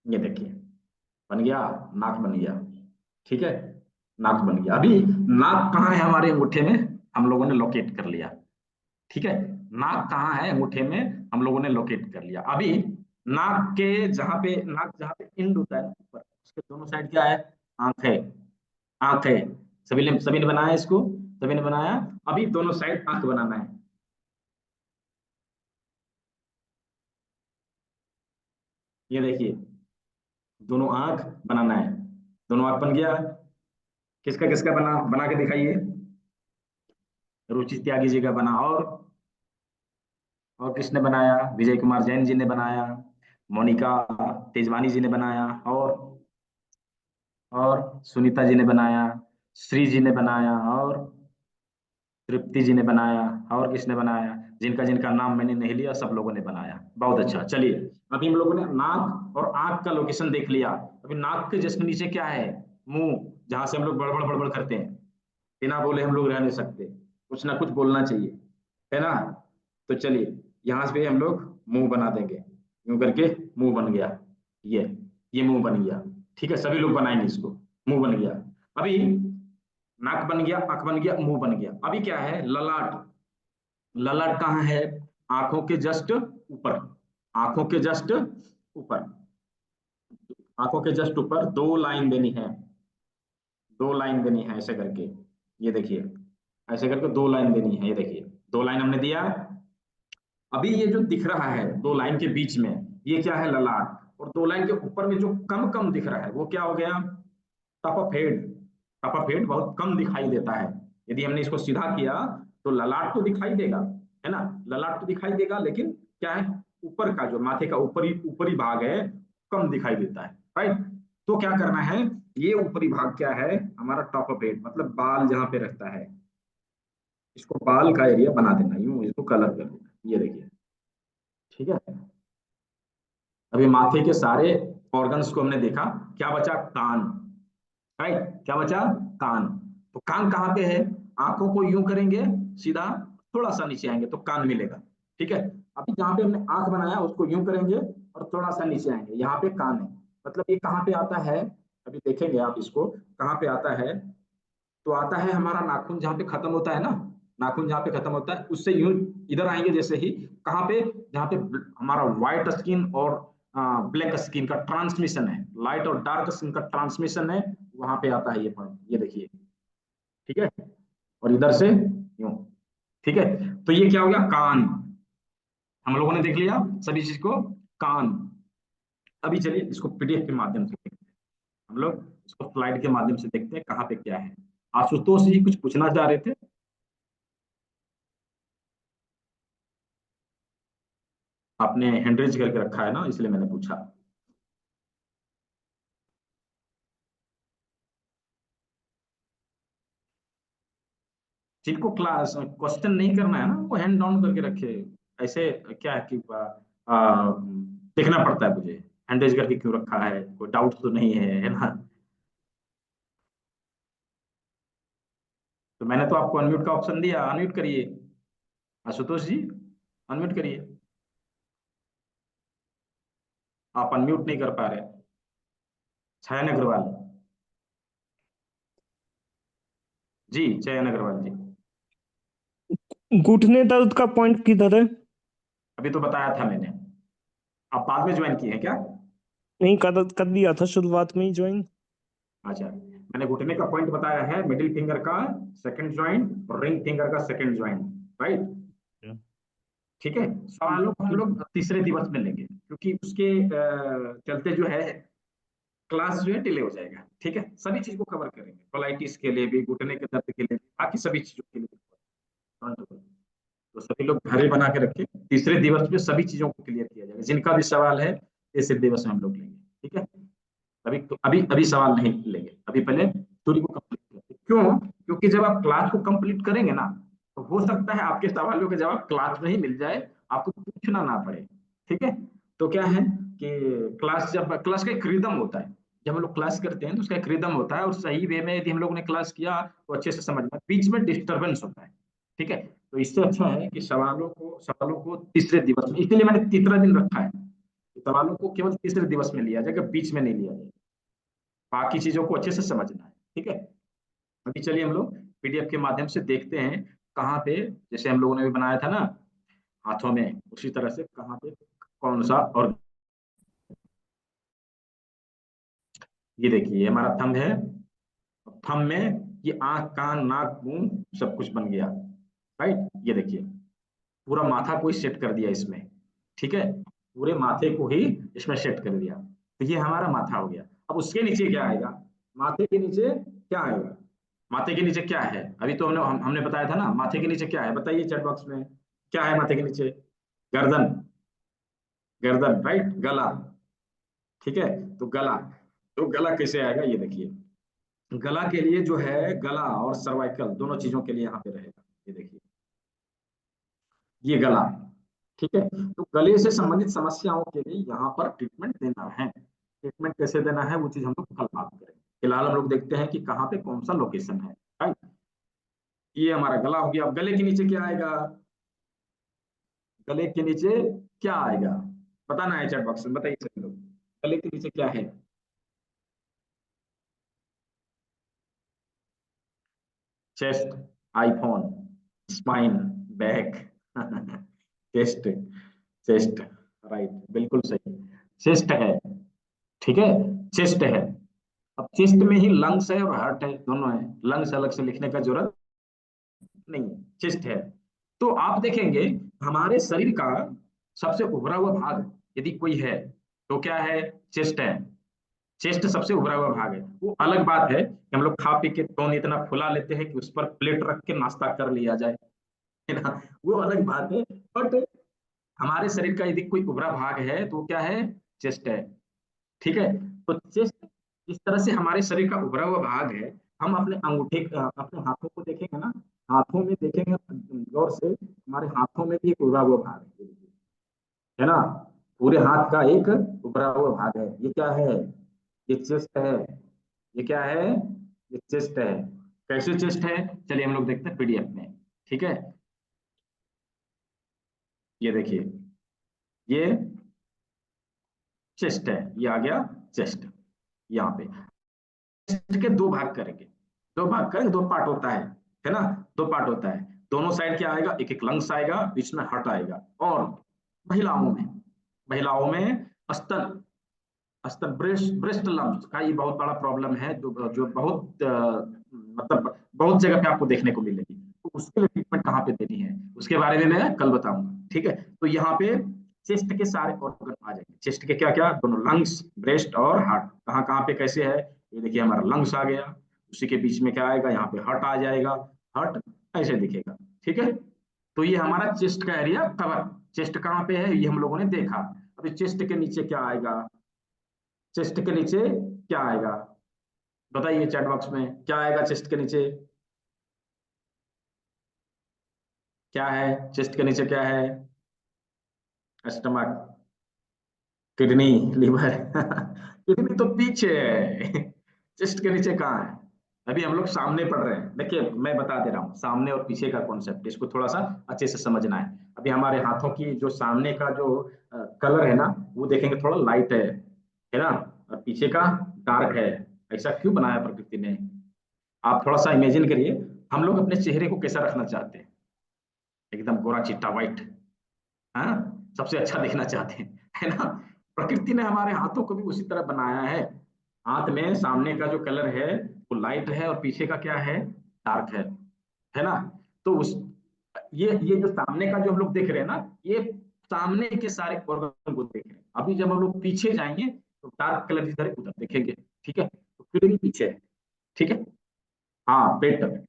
ये देखिए बन गया, नाक बन गया, ठीक है, नाक बन गया। अभी नाक कहाँ है हमारे अंगूठे में, हम लोगों ने लोकेट कर लिया, ठीक है, नाक कहाँ है अंगूठे में हम लोगों ने लोकेट कर लिया। अभी नाक जहाँ पे इंड होता है ना ऊपर, उसके दोनों साइड क्या है, आंख है, आंख है, सभी ने बनाया इसको, सभी ने बनाया। अभी दोनों साइड आंख बनाना है, ये देखिए दोनों आंख बनाना है, दोनों आंख बन गया। किसका किसका बना, बना के दिखाइए, रुचि त्यागी जी का बना, और किसने बनाया, विजय कुमार जैन जी ने बनाया, मोनिका तेजवानी जी ने बनाया, और सुनीता जी ने बनाया, श्री जी ने बनाया, और तृप्ति जी ने बनाया, और किसने बनाया, जिनका जिनका नाम मैंने नहीं लिया सब लोगों ने बनाया, बहुत अच्छा। चलिए अभी हम लोगों ने नाक और आंख का लोकेशन देख लिया। अभी नाक के जस्ट नीचे क्या है, मुंह, जहां से हम लोग बड़बड़ बड़बड़ करते हैं, बिना बोले हम लोग रह नहीं सकते, कुछ ना कुछ बोलना चाहिए, है ना। तो चलिए यहाँ से हम लोग मुंह बना देंगे, यूं करके मुंह बन गया, ये ये मुंह बन गया, ठीक है, सभी लोग बनाएंगे इसको, मुंह बन गया। अभी नाक बन गया, आंख बन गया, मुंह बन गया। अभी क्या है, ललाट, ललाट कहाँ है, आंखों के जस्ट ऊपर, आंखों के जस्ट ऊपर, आंखों के जस्ट ऊपर दो लाइन देनी है, दो लाइन देनी है ऐसे करके, ये देखिए ऐसे करके दो लाइन देनी है, ये देखिए दो लाइन हमने दिया। अभी ये जो दिख रहा है दो लाइन के बीच में, ये क्या है, ललाट, और दो लाइन के ऊपर में जो कम कम दिख रहा है वो क्या हो गया, top of head, top of head बहुत कम दिखाई देता है। यदि हमने इसको सीधा किया तो ललाट तो दिखाई देगा, है ना, ललाट तो दिखाई देगा, लेकिन क्या है, ऊपर का जो माथे का ऊपरी ऊपरी भाग है कम दिखाई देता है, राइट। तो क्या करना है, ये ऊपरी भाग क्या है हमारा, टॉप ऑफ हेड, मतलब बाल जहां पे रहता है, इसको बाल का एरिया बना देना, यूं इसको कलर कर देना, ये देखिए, ठीक है। अभी माथे के सारे ऑर्गन्स को हमने देखा, क्या बचा, कान, राइट, क्या बचा, कान। तो कान कहाँ पे है, आंखों को यूं करेंगे सीधा, थोड़ा सा नीचे आएंगे तो कान मिलेगा, ठीक है। अभी जहाँ पे हमने आंख बनाया उसको यूं करेंगे और थोड़ा सा नीचे आएंगे, यहाँ पे कान है, मतलब ये कहाँ पे आता है, अभी देखेंगे आप इसको कहाँ पे आता है। तो आता है हमारा नाखून जहाँ पे खत्म होता है ना, नाखून जहाँ पे खत्म होता है उससे यूं इधर आएंगे, जैसे ही कहाँ पे, जहाँ पे हमारा व्हाइट स्किन और ब्लैक स्किन का ट्रांसमिशन है, लाइट और डार्क स्किन का ट्रांसमिशन है, वहां पे आता है ये पॉइंट, ये देखिए, ठीक है, और इधर से यूं, ठीक है। तो ये क्या हो गया, कान, हम लोगों ने देख लिया सभी चीज को, कान। अभी चलिए इसको पीडीएफ के माध्यम से देखते हैं, हम लोग इसको स्लाइड के माध्यम से देखते हैं कहाँ पे क्या है। आशुतोष जी कुछ पूछना चाह रहे थे, आपने हैंड रेज करके रखा है ना, इसलिए मैंने पूछा। जिनको क्लास क्वेश्चन नहीं करना है ना, वो हैंड डाउन करके रखे। ऐसे क्या है कि देखना पड़ता है मुझे हैंड रेज करके क्यों रखा है, कोई डाउट तो नहीं है ना। तो मैंने तो आपको अनम्यूट का ऑप्शन दिया, अनम्यूट करिए आशुतोष जी, अनम्यूट करिए। आप अनम्यूट नहीं कर पा रहे। छायन अग्रवाल जी, चयन अग्रवाल जी।
घुटने दर्द का पॉइंट किधर है?
अभी तो बताया था मैंने। आप बाद में ज्वाइन किए हैं क्या?
नहीं, कर दिया था शुरुआत में ही ज्वाइन।
अच्छा, मैंने घुटने का पॉइंट बताया है, मिडिल फिंगर का सेकंड जॉइंट और रिंग फिंगर का सेकंड जॉइंट, राइट। ठीक है, सवालों को हम लोग तीसरे दिवस में लेंगे, क्योंकि उसके चलते जो है क्लास जो है डिले हो जाएगा। ठीक है, सभी चीज को कवर करेंगे, कोलाइटिस के लिए भी, घुटने के दर्द के लिए भी, बाकी सभी चीजों के लिए। तो सभी लोग घरे बना के रखें, तीसरे दिवस में सभी चीजों को क्लियर किया जाएगा। जिनका भी सवाल है तीसरे दिवस में हम लोग लेंगे। ठीक है, अभी तो अभी अभी सवाल नहीं लेंगे, अभी पहले थ्योरी को कंप्लीट करते हैं। क्यों? क्योंकि जब आप क्लास को कंप्लीट करेंगे ना, तो हो सकता है आपके सवालों के जवाब क्लास में ही मिल जाए, आपको पूछना ना पड़े। ठीक है, तो क्या है कि क्लास का एक रिदम होता है। जब हम लोग क्लास करते हैं तो उसका एक रिदम होता है, और सही वे में यदि हम लोगों ने क्लास किया तो अच्छे से समझ में, बीच में डिस्टरबेंस होता है। ठीक है, तो इससे अच्छा है कि सवालों को तीसरे दिवस में, इसलिए मैंने तीसरा दिन रखा है। सवालों को केवल तीसरे दिवस में लिया जाएगा, बीच में नहीं लिया जाएगा। बाकी चीजों को अच्छे से समझना है। ठीक है, अभी चलिए हम लोग पीडीएफ के माध्यम से देखते हैं कहाँ पे, जैसे हम लोगों ने भी बनाया था ना हाथों में, उसी तरह से कहाँ पे कौन सा। और ये देखिए, ये हमारा थंब है। थंब में ये आंख, कान, नाक, मुंह सब कुछ बन गया, राइट। ये देखिए, पूरा माथा को ही सेट कर दिया इसमें। ठीक है, पूरे माथे को ही इसमें सेट कर दिया, तो ये हमारा माथा हो गया। अब उसके नीचे क्या आएगा? माथे के नीचे क्या आएगा? माथे के नीचे क्या है? अभी तो हमने बताया था ना, माथे के नीचे क्या है, बताइए चैट बॉक्स में। क्या है माथे के नीचे? गर्दन, गर्दन, राइट, गला। ठीक है, तो गला, तो गला कैसे आएगा ये देखिए। गला के लिए जो है, गला और सर्वाइकल दोनों चीजों के लिए यहाँ पे रहेगा। ये देखिए, ये गला। ठीक है, तो गले से संबंधित समस्याओं के लिए यहाँ पर ट्रीटमेंट देना है। ट्रीटमेंट कैसे देना है वो चीज हम लोग कल बात करेंगे। फिलहाल हम लोग देखते हैं कि कहाँ पे कौन सा लोकेशन है, राइट। ये हमारा गला हो गया। अब गले के नीचे क्या आएगा? गले के नीचे क्या आएगा बताना है चैट बॉक्स में, बताइए सभी लोग, गले के नीचे क्या है? Chest, iPhone, spine, back, chest, chest, right, बिल्कुल सही, चेस्ट है। ठीक है, चेस्ट है। अब चेस्ट में ही लंग्स है और हार्ट है, दोनों है, लंग्स अलग से लिखने का जरूरत नहीं, चेस्ट है। तो आप देखेंगे हमारे शरीर का सबसे उभरा हुआ भाग यदि कोई है तो क्या है? चेस्ट है। चेस्ट सबसे उभरा हुआ भाग है। वो अलग बात है कि हम लोग खा पी के टोन इतना फुला लेते हैं कि उस पर प्लेट रख के नाश्ता कर लिया जाए, है ना, वो अलग बात है। बट हमारे शरीर का यदि कोई उभरा भाग है तो वो क्या है? चेस्ट है। ठीक है, तो चेस्ट इस तरह से हमारे शरीर का उभरा हुआ भाग है। हम अपने अंगूठे अपने हाथों को देखेंगे ना, हाथों में देखेंगे गौर से, हमारे हाथों में भी एक उभरा हुआ भाग है ना, पूरे हाथ का एक उभरा हुआ भाग है। ये क्या है? ये चेस्ट है। ये क्या है? ये चेस्ट है। कैसे चेस्ट है? चलिए हम लोग देखते हैं पीडीएफ में। ठीक है, ये देखिए, ये चेस्ट है, ये आ गया चेस्ट। यहाँ पे चेस्ट के दो भाग करेंगे, दो भाग करेंगे, दो पार्ट होता है ना, दो पार्ट होता है। दोनों साइड क्या आएगा? एक एक लंग्स आएगा, बीच में हार्ट आएगा। और महिलाओं में स्तन, स्तन, ब्रेस्ट ब्रेस्ट लंप्स का ये बहुत बड़ा प्रॉब्लम है, जो बहुत मतलब बहुत जगह पे आपको देखने को मिलेगी। तो उसके लिए ट्रीटमेंट कहाँ पे देनी है उसके बारे में मैं कल बताऊंगा। ठीक है, तो यहाँ पे चेस्ट के सारे ऑर्गन आ जाएंगे। चेस्ट के क्या क्या? दोनों लंग्स, ब्रेस्ट और हार्ट। कहाँ कहाँ पे कैसे है? ये देखिए, हमारा लंग्स आ गया, उसी के बीच में क्या आएगा? यहाँ पे हार्ट आ जाएगा। हार्ट ऐसे दिखेगा। ठीक है, तो ये हमारा चेस्ट का एरिया कवर। चेस्ट कहाँ पे है ये हम लोगों ने देखा। अभी चेस्ट के नीचे क्या आएगा? चेस्ट के नीचे क्या आएगा बताइए चैट बॉक्स में, क्या आएगा चेस्ट के नीचे? क्या है? चेस्ट के नीचे क्या है? Stomach, kidney, liver. किडनी तो पीछे है, चेस्ट के नीचे कहाँ है? अभी हम लोग सामने पढ़ रहे हैं। देखिए मैं बता दे रहा हूँ सामने और पीछे का कॉन्सेप्ट, इसको थोड़ा सा अच्छे से समझना है। अभी हमारे हाथों की जो सामने का जो कलर है ना, वो देखेंगे थोड़ा लाइट है ना, और पीछे का डार्क है। ऐसा क्यों बनाया प्रकृति ने? आप थोड़ा सा इमेजिन करिए, हम लोग अपने चेहरे को कैसा रखना चाहते हैं? एकदम गोरा चिट्टा व्हाइट, हाँ, सबसे अच्छा दिखना चाहते हैं, है ना? प्रकृति ने हमारे हाथों को भी उसी तरह बनाया है। हाथ में सामने का जो कलर है वो लाइट है और पीछे का क्या है? डार्क है ना? तो उस ये जो सामने का जो हम लोग देख रहे हैं ना, ये सामने के सारे ऑर्गन को देख रहे हैं। अभी जब हम लोग पीछे जाएंगे तो डार्क कलर जिधर है उधर देखेंगे, ठीक है? तो किडनी पीछे है, ठीक है? हाँ, पेट,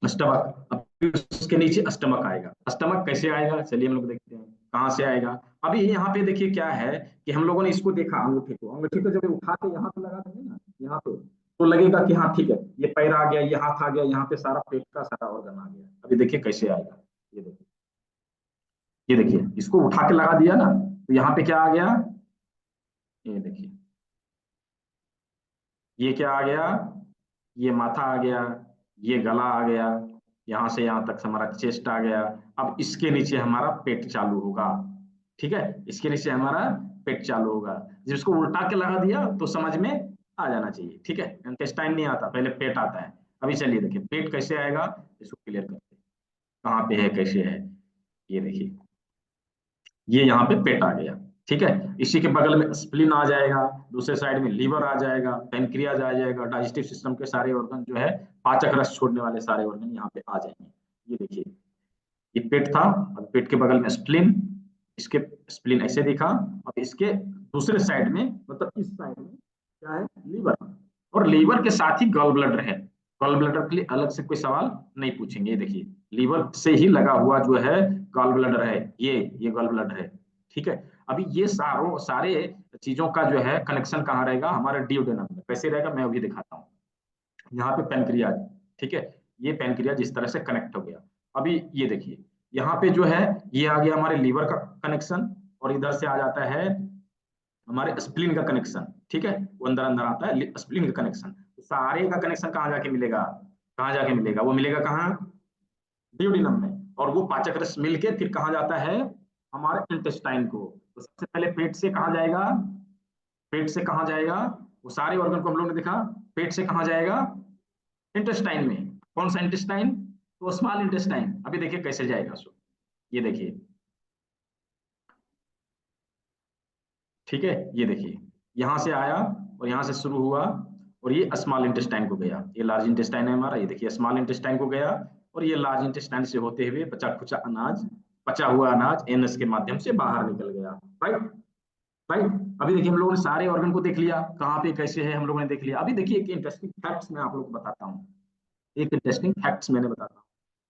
स्टमक। अब उसके नीचे स्टमक आएगा। स्टमक कैसे आएगा, चलिए हम लोग देखते हैं कहाँ से आएगा। अभी यहाँ पे देखिए क्या है कि हम लोगों ने इसको देखा, अंगूठे को जब उठा के यहाँ पे लगा देंगे ना, यहाँ पे, तो लगेगा कि हाँ ठीक है, ये पैर आ गया, ये हाथ आ गया, यहाँ पे सारा पेट का सारा ऑर्गन आ गया। अभी देखिए कैसे आएगा, ये देखिए, ये देखिए, इसको उठा के लगा दिया ना, तो यहाँ पे क्या आ गया? ये देखिए, ये क्या आ गया? ये माथा आ गया, ये गला आ गया, यहाँ से यहाँ तक हमारा चेस्ट आ गया। अब इसके नीचे हमारा पेट चालू होगा, ठीक है? इसके नीचे हमारा पेट चालू होगा। जिसको उल्टा के लगा दिया तो समझ में आ जाना चाहिए, ठीक है? इंटेस्टाइन नहीं आता, पहले पेट आता है। अभी चलिए देखिए पेट कैसे आएगा, इसको क्लियर करते हैं। कहाँ पे है, कैसे है, ये देखिए, ये यहाँ पे पेट आ गया, ठीक है? इसी के बगल में स्प्लीन आ जाएगा, दूसरे साइड में लीवर आ जाएगा, पेनक्रियाज आ जाएगा, डाइजेस्टिव सिस्टम के सारे ऑर्गन जो है, पाचक रस छोड़ने वाले सारे ऑर्गन यहाँ पे आ जाएंगे। ये देखिए, ये पेट था, अब पेट के बगल में स्प्लीन, इसके स्प्लीन ऐसे दिखा। अब इसके दूसरे साइड में, मतलब इस साइड में क्या है? लीवर। और लीवर के साथ ही गॉल ब्लडर है। गॉल ब्लडर के लिए अलग से कोई सवाल नहीं पूछेंगे। ये देखिए, लीवर से ही लगा हुआ जो है गॉल ब्लडर है, ये गॉल ब्लडर है, ठीक है? अभी ये सारे चीजों का जो है कनेक्शन कहाँ रहेगा? हमारे डियोडेनम में। कैसे रहेगा मैं अभी दिखाता हूँ। यहाँ पे पेनक्रियाज, ठीक है? ये पेनक्रियाज इस तरह से कनेक्ट हो गया। अभी ये देखिए, यहाँ पे जो है ये आ गया हमारे लीवर का कनेक्शन, और इधर से आ जाता है हमारे स्प्लीन का कनेक्शन, ठीक है? वो अंदर अंदर आता है स्प्लीन का कनेक्शन। तो सारे का कनेक्शन कहाँ जाके मिलेगा? कहाँ जाके मिलेगा? वो मिलेगा कहाँ? डियोडिनम में। और वो पाचक रस मिलके फिर कहाँ जाता है? हमारे इंटेस्टाइन को। तो सबसे पहले पेट से कहाँ जाएगा? पेट से कहाँ जाएगा? वो सारे ऑर्गन को हम लोग ने देखा, पेट से कहाँ जाएगा? इंटेस्टाइन में। कौन सा इंटेस्टाइन? तो स्मॉल इंटेस्टाइन। अभी देखिए कैसे जाएगा सो, ये देखिए, ठीक है? ये देखिए, यहां से आया और यहां से शुरू हुआ, और ये स्मॉल इंटेस्टाइन को गया। ये लार्ज इंटेस्टाइन है हमारा, ये देखिए स्मॉल इंटेस्टाइन को गया, और ये लार्ज इंटेस्टाइन से होते हुए बचा खुचा अनाज, पचा हुआ अनाज एनएस के माध्यम से बाहर निकल गया। Right, right. अभी देखिए हम लोगों ने सारे ऑर्गन को देख लिया, कहाँ पे कैसे है हम लोगों ने देख लिया। अभी देखिए एक इंटरेस्टिंग फैक्ट्स मैं आप लोगों को बताता हूँ, एक इंटरेस्टिंग फैक्ट्स मैंने बताता हूँ।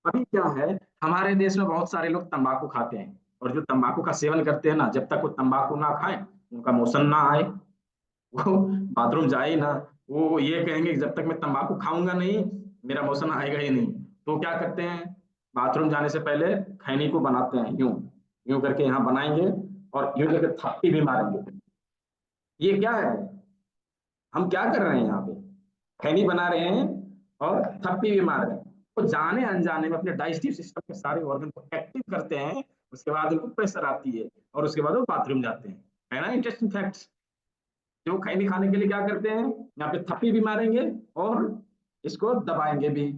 अभी क्या है, हमारे देश में बहुत सारे लोग तंबाकू खाते हैं, और जो तंबाकू का सेवन करते हैं ना, जब तक वो तंबाकू ना खाएं, उनका मोशन ना आए, वो बाथरूम जाए ही ना, वो ये कहेंगे कि जब तक मैं तंबाकू खाऊंगा नहीं, मेरा मोशन आएगा ही नहीं। तो क्या करते हैं, बाथरूम जाने से पहले खैनी को बनाते हैं, यूं यूं करके यहाँ बनाएंगे, और यूं करके थप्पी भी मारेंगे। ये क्या है, हम क्या कर रहे हैं यहाँ पे? खैनी बना रहे हैं और थप्पी भी मार रहे हैं। तो जाने अनजाने में अपने डाइजेस्टिव सिस्टम के सारे ऑर्गन को एक्टिव करते हैं। उसके बाद उनको प्रेशर आती है, और उसके बाद वो बाथरूम जाते हैं। है ना इंटरेस्टिंग फैक्ट्स? जो खैनी खाने के लिए क्या करते हैं, यहाँ पे थप्पी भी मारेंगे और इसको दबाएंगे भी,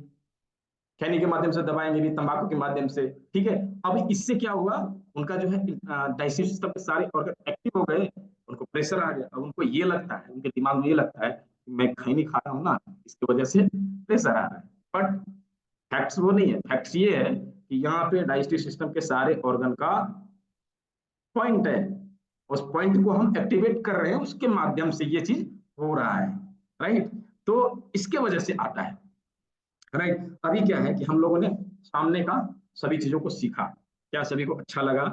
खैनी के माध्यम से दबाएंगे भी, तंबाकू के माध्यम से, ठीक है? अब इससे क्या हुआ, उनका जो है डाइजेस्टिव सिस्टम के सारे ऑर्गन एक्टिव हो गए, उनको प्रेशर आ गया। अब उनको ये लगता है, उनके दिमाग में ये लगता है कि मैं खैनी खा रहा हूँ ना, इसकी वजह से प्रेशर आ रहा है। बट फैक्ट्स वो नहीं है, फैक्ट्स ये है कि यहाँ पे डाइजेस्टिव सिस्टम के सारे ऑर्गन का पॉइंट है, उस पॉइंट को हम एक्टिवेट कर रहे हैं, उसके माध्यम से ये चीज हो रहा है। राइट, तो इसके वजह से आता है। राइट, अभी क्या है कि हम लोगों ने सामने का सभी चीजों को सीखा, क्या सभी को अच्छा लगा?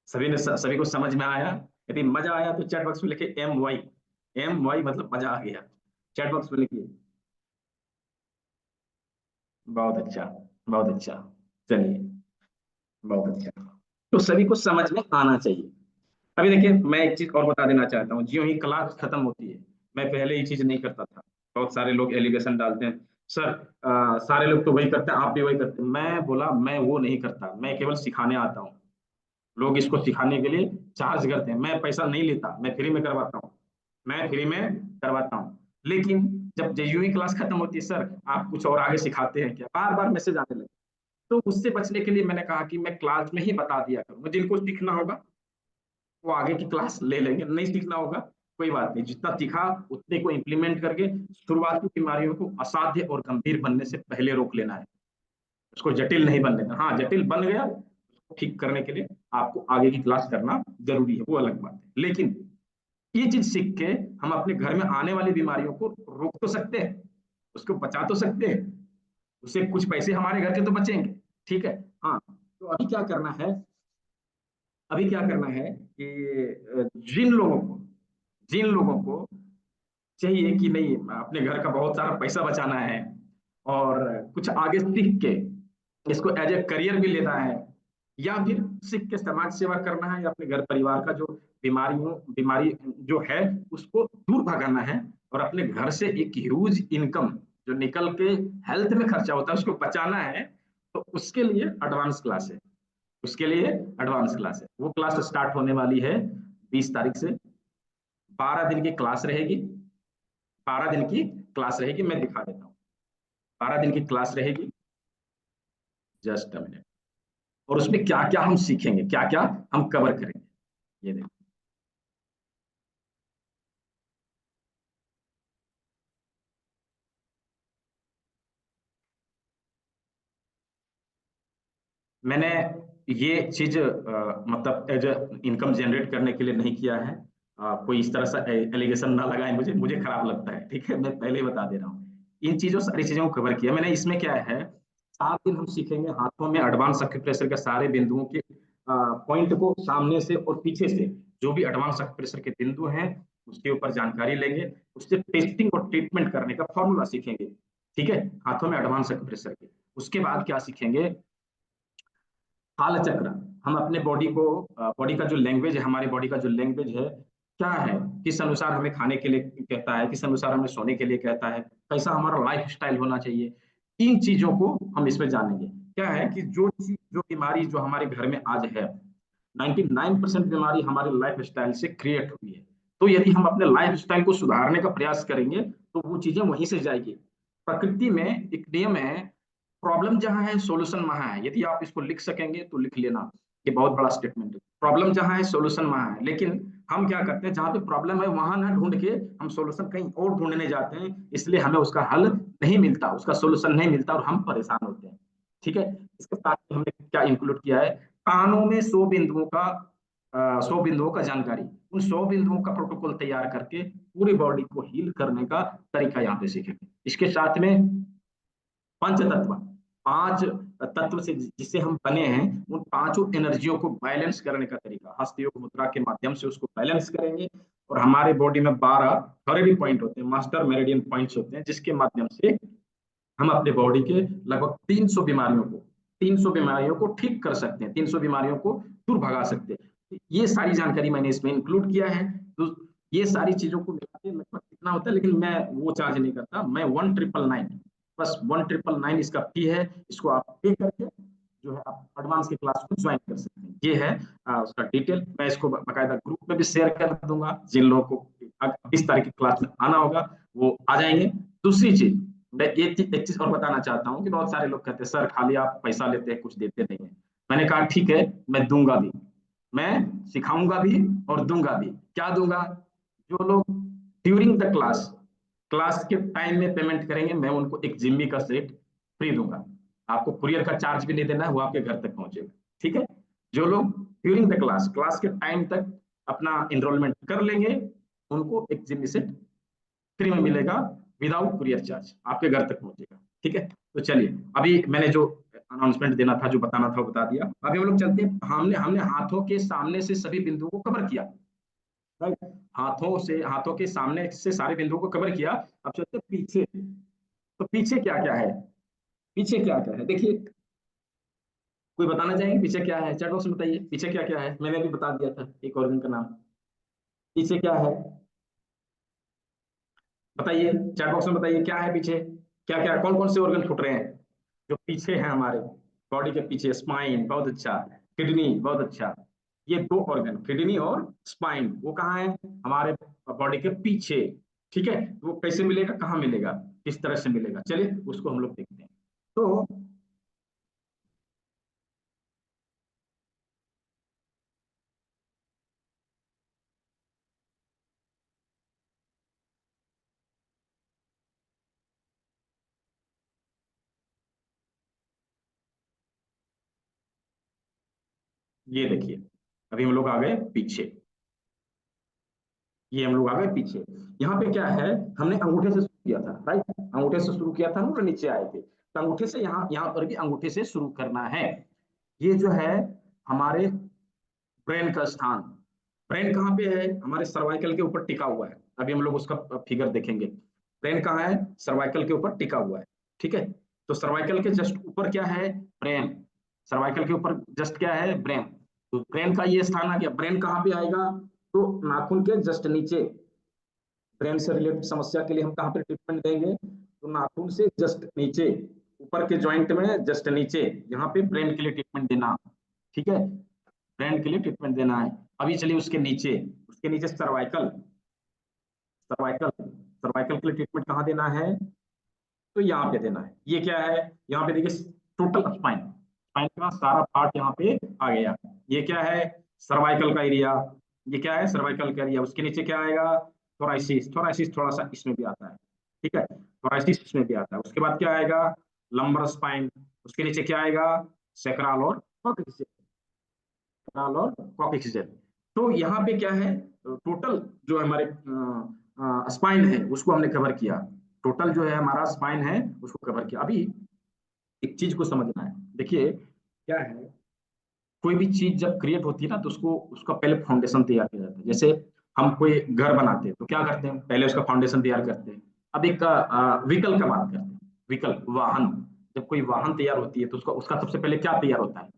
सभी को समझ में आया? यदि मजा आया तो चैट बॉक्स में लिखिए MY, MY मतलब मजा आ गया, चैट बॉक्स में लिखिए। बहुत अच्छा, बहुत अच्छा। चलिए, बहुत अच्छा। तो सभी को समझ में आना चाहिए। अभी देखिए, मैं एक चीज और बता देना चाहता हूँ। ज्यों ही क्लास खत्म होती है, मैं पहले ये चीज नहीं करता था। बहुत सारे लोग एलिगेशन डालते हैं, सर सारे लोग तो वही करते हैं, आप भी वही करते हैं। मैं बोला मैं वो नहीं करता, मैं केवल सिखाने आता हूँ। लोग इसको सिखाने के लिए चार्ज करते हैं, मैं पैसा नहीं लेता, मैं फ्री में करवाता हूँ, मैं फ्री में करवाता हूँ। लेकिन जब यूं ही क्लास खत्म होती है, सर आप कुछ और आगे सिखाते हैं क्या, बार बार मैसेज आने लगे। तो उससे बचने के लिए मैंने कहा कि मैं क्लास में ही बता दिया करूंगा। जिनको सीखना होगा वो आगे की क्लास ले लेंगे, नहीं सीखना होगा कोई बात नहीं। जितना सीखा उतने को इम्प्लीमेंट करके शुरुआती बीमारियों को असाध्य और गंभीर बनने से पहले रोक लेना है। उसको जटिल नहीं बनने देना। हाँ, जटिल बन गया, उसको ठीक करने के लिए आपको आगे की क्लास करना जरूरी है, वो अलग बात है। लेकिन ये चीज सीख के हम अपने घर में आने वाली बीमारियों को रोक तो सकते हैं, उसको बचा तो सकते हैं, उससे कुछ पैसे हमारे घर के तो बचेंगे। ठीक है। हाँ, तो अभी क्या करना है, अभी क्या करना है कि जिन लोगों को चाहिए कि नहीं अपने घर का बहुत सारा पैसा बचाना है और कुछ आगे सीख के इसको एज ए करियर भी लेना है, या फिर सीख के समाज सेवा करना है, या अपने घर परिवार का जो बीमारी जो है उसको दूर भगाना है, और अपने घर से एक ह्यूज इनकम जो निकल के हेल्थ में खर्चा होता है उसको बचाना है, तो उसके लिए एडवांस क्लास है। उसके लिए एडवांस क्लास है। वो क्लास स्टार्ट होने वाली है 20 तारीख से। 12 दिन की क्लास रहेगी। 12 दिन की क्लास रहेगी, मैं दिखा देता हूँ। 12 दिन की क्लास रहेगी, जस्ट अ मिनट। और उसमें क्या क्या हम सीखेंगे, क्या क्या हम कवर करेंगे, ये देखो। मैंने ये चीज मतलब एज इनकम जनरेट करने के लिए नहीं किया है। कोई इस तरह से एलिगेशन ना लगाए, मुझे मुझे खराब लगता है। ठीक है, मैं पहले ही बता दे रहा हूँ। इन चीजों सारी चीजों को कवर किया मैंने। इसमें क्या है, 7 दिन हम सीखेंगे हाथों में एडवांस एक्यूप्रेशर के सारे बिंदुओं के पॉइंट को सामने से और पीछे से, जो भी एडवांस एक्यूप्रेशर के बिंदु हैं उसके ऊपर जानकारी लेंगे। उससे टेस्टिंग और ट्रीटमेंट करने का फॉर्मूला सीखेंगे। ठीक है, हाथों में एडवांस एक्यूप्रेशर के। उसके बाद क्या सीखेंगे, काल चक्र। हम अपने बॉडी को, बॉडी का जो लैंग्वेज है, हमारे बॉडी का जो लैंग्वेज है क्या है, किस अनुसार हमें खाने के लिए कहता है, किस अनुसार हमें सोने के लिए कहता है, कैसा हमारा लाइफ स्टाइल होना चाहिए, इन चीजों को हम इसमें जानेंगे। क्या है कि जो बीमारी जो हमारे घर में आज है, 99% बीमारी हमारे लाइफ स्टाइल से क्रिएट हुई है। तो यदि हम अपने लाइफ स्टाइल को सुधारने का प्रयास करेंगे तो वो चीजें वहीं से जाएगी। प्रकृति में एक नियम है, प्रॉब्लम जहां है सोल्यूशन वहां है। यदि आप इसको लिख सकेंगे तो लिख लेना, ये बहुत बड़ा स्टेटमेंट है। प्रॉब्लम जहां है सोल्यूशन वहां है। लेकिन हम क्या करते हैं, जहां पे प्रॉब्लम है वहां ना ढूंढ के हम सोल्यूशन कहीं और ढूंढने जाते हैं, इसलिए हमें उसका हल नहीं मिलता, उसका सोल्यूशन नहीं मिलता और हम परेशान होते हैं। ठीक है। इसके साथ हमने क्या इंक्लूड किया है, कानों में 100 बिंदुओं का जानकारी, उन 100 बिंदुओं का प्रोटोकॉल तैयार करके पूरी बॉडी को हील करने का तरीका यहाँ पे सीखेंगे। इसके साथ में पंच तत्व, 5 तत्व से जिससे हम बने हैं, उन पांचों एनर्जियों को बैलेंस करने का तरीका हस्त योग मुद्रा के माध्यम से उसको बैलेंस करेंगे। और हमारे बॉडी में 12 थोरेडी पॉइंट होते हैं, मास्टर मेरिडियन पॉइंट्स होते हैं, जिसके माध्यम से हम अपने बॉडी के लगभग 300 बीमारियों को ठीक कर सकते हैं, 300 बीमारियों को दूर भगा सकते हैं। ये सारी जानकारी मैंने इसमें इंक्लूड किया है। तो ये सारी चीजों को मिला के लगभग कितना होता है, लेकिन मैं वो चार्ज नहीं करता, मैं 1999, बस 1999 इसका फी है। इसको आप पे करके जो है आप एडवांस की क्लास को ज्वाइन कर सकते हैं। ये है उसका डिटेल। मैं इसको बाकायदा ग्रुप में भी शेयर कर दूंगा, जिन लोगों को 20 तारीख की क्लास में आना होगा वो आ जाएंगे। दूसरी चीज, मैं एक चीज और बताना चाहता हूँ कि बहुत सारे लोग कहते हैं सर खाली आप पैसा लेते हैं कुछ देते नहीं है। मैंने कहा ठीक है, मैं दूंगा भी, मैं सिखाऊंगा भी और दूंगा भी। क्या दूंगा, जो लोग ड्यूरिंग द क्लास, क्लास के टाइम में पेमेंट करेंगे, मैं उनको एक जिम्मी का सेट फ्री दूंगा। आपको कुरियर का चार्ज भी नहीं देना है, वो आपके घर तक पहुंचेगा। ठीक है। जो लोग ड्यूरिंग द क्लास, क्लास के टाइम तक अपना एनरोलमेंट कर लेंगे, उनको एक जिम्मी सेट फ्री में मिलेगा, विदाउट कुरियर चार्ज आपके घर तक पहुंचेगा। ठीक है। तो चलिए, अभी मैंने जो अनाउंसमेंट देना था, जो बताना था वो बता दिया। अभी हम लोग चलते हैं, हमने हमने हाथों के सामने से सभी बिंदुओं को कवर किया, राइट। हाथों के सामने से सारे बिंदुओं को कवर किया। अब चलते हैं पीछे। तो पीछे क्या क्या है, पीछे क्या क्या है देखिए। कोई बताना चाहेंगे पीछे क्या है? चैट बॉक्स में बताइए पीछे क्या क्या है। मैंने भी बता दिया था एक ऑर्गन का नाम। पीछे क्या है बताइए, चैट बॉक्स में बताइए क्या है पीछे। क्या क्या कौन कौन से ऑर्गन छूट रहे हैं जो पीछे हैं हमारे बॉडी के पीछे? स्पाइन बहुत अच्छा, किडनी बहुत अच्छा। ये दो ऑर्गन किडनी और स्पाइन वो कहाँ है? हमारे बॉडी के पीछे। ठीक है, तो वो कैसे मिलेगा, कहाँ मिलेगा, किस तरह से मिलेगा, चलिए उसको हम लोग देखते हैं। तो ये देखिए, अभी हम लोग आ गए पीछे। ये हम लोग आ गए पीछे। यहाँ पे क्या है, हमने अंगूठे से शुरू किया था, राइट? अंगूठे से शुरू किया था ना, तो नीचे आए थे, तो अंगूठे से यहाँ यहाँ पर भी अंगूठे से शुरू करना है। ये जो है हमारे ब्रेन का स्थान। ब्रेन कहाँ पे है? हमारे सर्वाइकल के ऊपर टिका हुआ है। अभी हम लोग उसका फिगर देखेंगे। ब्रेन कहाँ है? सर्वाइकल के ऊपर टिका हुआ है। ठीक है, तो सर्वाइकल के जस्ट ऊपर क्या है? ब्रेन। सर्वाइकल के ऊपर जस्ट क्या है? ब्रेन। तो ब्रेन का ये स्थान आ गया। ब्रेन कहाँ पे आएगा? तो नाखून के जस्ट नीचे। ब्रेन से रिलेटेड समस्या के लिए हम कहाँ पे ट्रीटमेंट देंगे? तो नाखून से जस्ट नीचे, ऊपर के जॉइंट में जस्ट नीचे, यहाँ पे ब्रेन के लिए ट्रीटमेंट देना। ठीक है, ब्रेन के लिए ट्रीटमेंट देना है। अभी चलिए उसके नीचे सर्वाइकल। सर्वाइकल सर्वाइकल के लिए ट्रीटमेंट कहाँ देना है? तो यहाँ पे देना है। ये क्या है? यहाँ पे देखिए, टोटल स्पाइन, स्पाइन का सारा पार्ट यहाँ पे आ गया। ये क्या है? सर्वाइकल का एरिया। ये क्या है? सर्वाइकल का एरिया। उसके नीचे क्या आएगा? थोराइसिस। थोराइसिस थोड़ा सा इसमें भी आता है। ठीक है, थोराइसिस इसमें भी आता है। उसके बाद क्या आएगा? Lumbar spine. उसके नीचे क्या आएगा? सेक्रल और और कॉक्सिक्स। तो यहाँ पे क्या है, टोटल जो हमारे स्पाइन है उसको हमने कवर किया। टोटल जो है हमारा स्पाइन है उसको कवर किया। अभी एक चीज को समझना है, देखिए क्या है, कोई भी चीज जब क्रिएट होती है ना, तो उसको उसका पहले फाउंडेशन तैयार किया जाता है। जैसे हम कोई घर बनाते हैं तो क्या करते हैं? पहले उसका फाउंडेशन तैयार करते हैं। अब एक व्हीकल का बात करते हैं। व्हीकल, वाहन। जब कोई वाहन तैयार होती है तो उसका उसका सबसे पहले क्या तैयार होता है?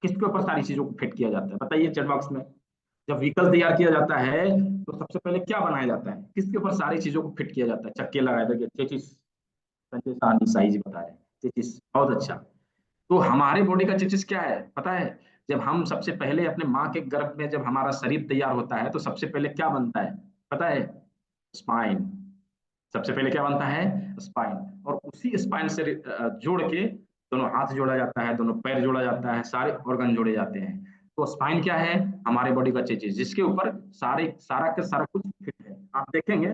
किसके ऊपर सारी चीजों को फिट किया जाता है? बताइए चैट बॉक्स में। जब व्हीकल तैयार किया जाता है तो सबसे पहले क्या बनाया जाता है? किसके ऊपर सारी चीजों को फिट किया जाता है? चक्के लगाए थे, चेचिस। संजय साहनी साई जी बता रहे हैं, चेचिस बहुत अच्छा। तो हमारे बॉडी का चेचिस क्या है पता है? जब हम सबसे पहले अपने माँ के गर्भ में जब हमारा शरीर तैयार होता है तो सबसे पहले क्या बनता है पता है? स्पाइन। सबसे पहले क्या बनता है? स्पाइन। और उसी स्पाइन से जोड़ के दोनों हाथ जोड़ा जाता है, दोनों पैर जोड़ा जाता है, सारे ऑर्गन जोड़े जाते हैं। तो स्पाइन क्या है? हमारे बॉडी का चीज जिसके ऊपर सारे सारा का सारा कुछ फिट है। आप देखेंगे,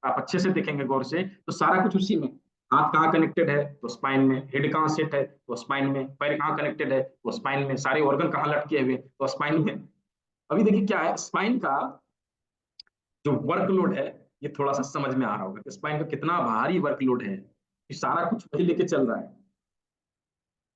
आप अच्छे से देखेंगे गौर से, तो सारा कुछ उसी में। हाथ कहाँ कनेक्टेड है? तो स्पाइन में। हेड कहाँ सेट है? तो स्पाइन में। पैर कहाँ कनेक्टेड है? तो स्पाइन में। सारे ऑर्गन कहाँ लटके हुए? तो स्पाइन में। अभी देखिए क्या है, स्पाइन का जो वर्कलोड है, ये थोड़ा सा समझ में आ रहा होगा कि स्पाइन का कितना भारी वर्कलोड है। ये सारा कुछ वही लेके चल रहा है,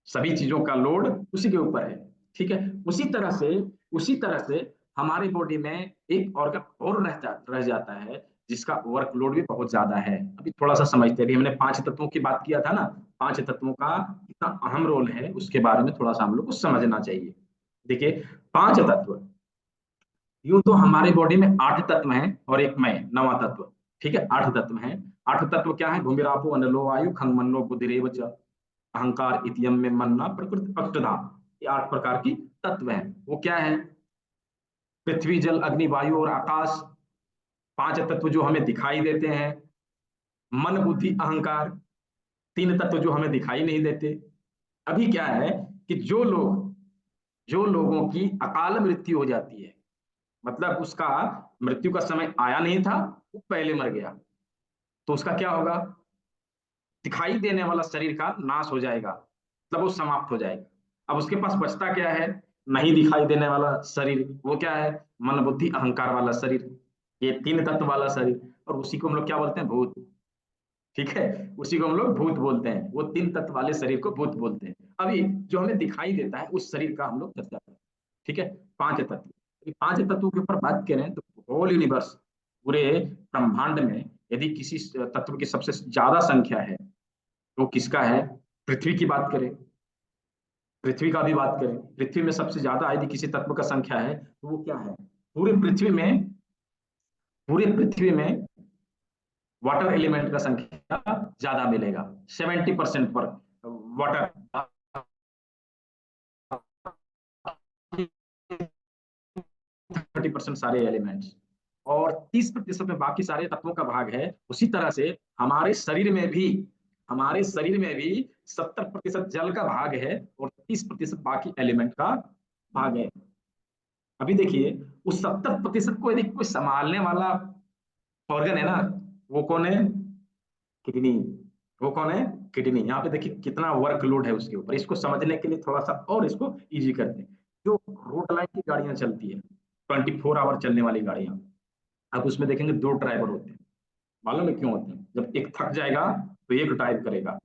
सभी चीजों का लोड उसी के ऊपर है। ठीक है, उसी तरह से हमारी बॉडी में एक ऑर्गन और रह जाता है जिसका वर्कलोड भी बहुत ज्यादा है। अभी थोड़ा सा समझते हैं। अभी हमने 5 तत्वों की बात किया था ना, 5 तत्वों का कितना अहम रोल है उसके बारे में थोड़ा सा हम लोग को समझना चाहिए। देखिए, 5 तत्व, यूं तो हमारे बॉडी में 8 तत्व हैं और एक मैं, 9वां तत्व। ठीक है, 8 तत्व हैं। 8 तत्व क्या है? भूमिरापो अनलो वायु खंग मनो बुद्धिरेव च अहंकार इतियम में मन्ना प्रकृति अष्टधा। ये 8 प्रकार की तत्व हैं। वो क्या है? पृथ्वी जल अग्नि वायु और आकाश। 5 तत्व जो हमें दिखाई देते हैं। मन बुद्धि अहंकार, 3 तत्व जो हमें दिखाई नहीं देते। अभी क्या है कि जो लोगों की अकाल मृत्यु हो जाती है, मतलब उसका मृत्यु का समय आया नहीं था, वो पहले मर गया, तो उसका क्या होगा? दिखाई देने वाला शरीर का नाश हो जाएगा, मतलब वो समाप्त हो जाएगा। अब उसके पास बचता क्या है? नहीं दिखाई देने वाला शरीर। वो क्या है? मन बुद्धि अहंकार वाला शरीर, ये 3 तत्व वाला शरीर। और उसी को हम लोग क्या बोलते हैं? भूत। ठीक है, उसी को हम लोग भूत बोलते हैं। वो 3 तत्व वाले शरीर को भूत बोलते हैं। अभी जो हमें दिखाई देता है उस शरीर का हम लोग चर्चा करते हैं। ठीक है, 5 तत्व। 5 तत्वों के ऊपर बात करें तो होल यूनिवर्स, पूरे ब्रह्मांड में यदि किसी तत्व की सबसे ज्यादा संख्या है, वो किसका है? पृथ्वी की बात करें पृथ्वी का भी बात करें, पृथ्वी में सबसे ज्यादा यदि किसी तत्व का संख्या है तो वो क्या है? पूरे पृथ्वी में वाटर एलिमेंट का संख्या ज्यादा मिलेगा, 70% पर वाटर, 30% सारे एलिमेंट्स, और 30% में बाकी सारे तत्वों का भाग है। उसी तरह से हमारे शरीर में भी 70% जल का भाग है और 30% बाकी एलिमेंट का भाग है। अभी देखिए, उस 70% को यदि कोई संभालने वाला ऑर्गन है ना, वो कौन है? किडनी। वो कौन है? किडनी। यहाँ पे देखिए कितना वर्कलोड है उसके ऊपर। इसको समझने के लिए थोड़ा सा और इसको इजी करते हैं। जो रोड लाइन की गाड़ियां चलती है, 24 आवर चलने वाली गाड़ियां, आप उसमें देखेंगे 2 ड्राइवर होते हैं। मालूम है क्यों होते हैं? जब एक थक जाएगा तो एक ड्राइव करेगा।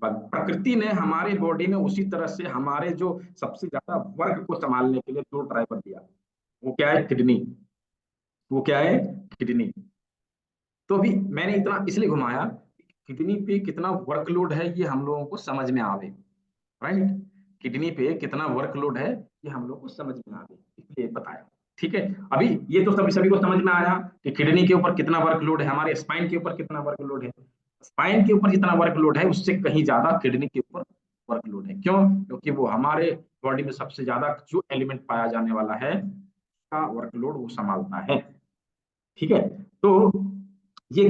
प्रकृति ने हमारे बॉडी में उसी तरह से हमारे जो सबसे ज्यादा वर्क को संभालने के लिए 2 ड्राइवर दिया। वो क्या है? किडनी। वो क्या है? किडनी। तो अभी मैंने इतना इसलिए घुमाया, किडनी पे कितना वर्कलोड है ये हम लोगों को समझ में आवे। राइट? किडनी पे कितना वर्कलोड है ये हम लोग को समझ में आवे, इसलिए बताया। ठीक है, अभी ये तो सभी को समझ में आया कि किडनी के ऊपर कितना वर्कलोड है, हमारे स्पाइन के ऊपर कितना वर्कलोड है। स्पाइन के ऊपर जितना वर्कलोड है उससे कहीं ज्यादा किडनी के ऊपर वर्कलोड है। क्यों? क्योंकि वो हमारे बॉडी में सबसे ज्यादा जो एलिमेंट पाया जाने वाला है का वर्कलोड वो संभालता है। ठीक है, तो ये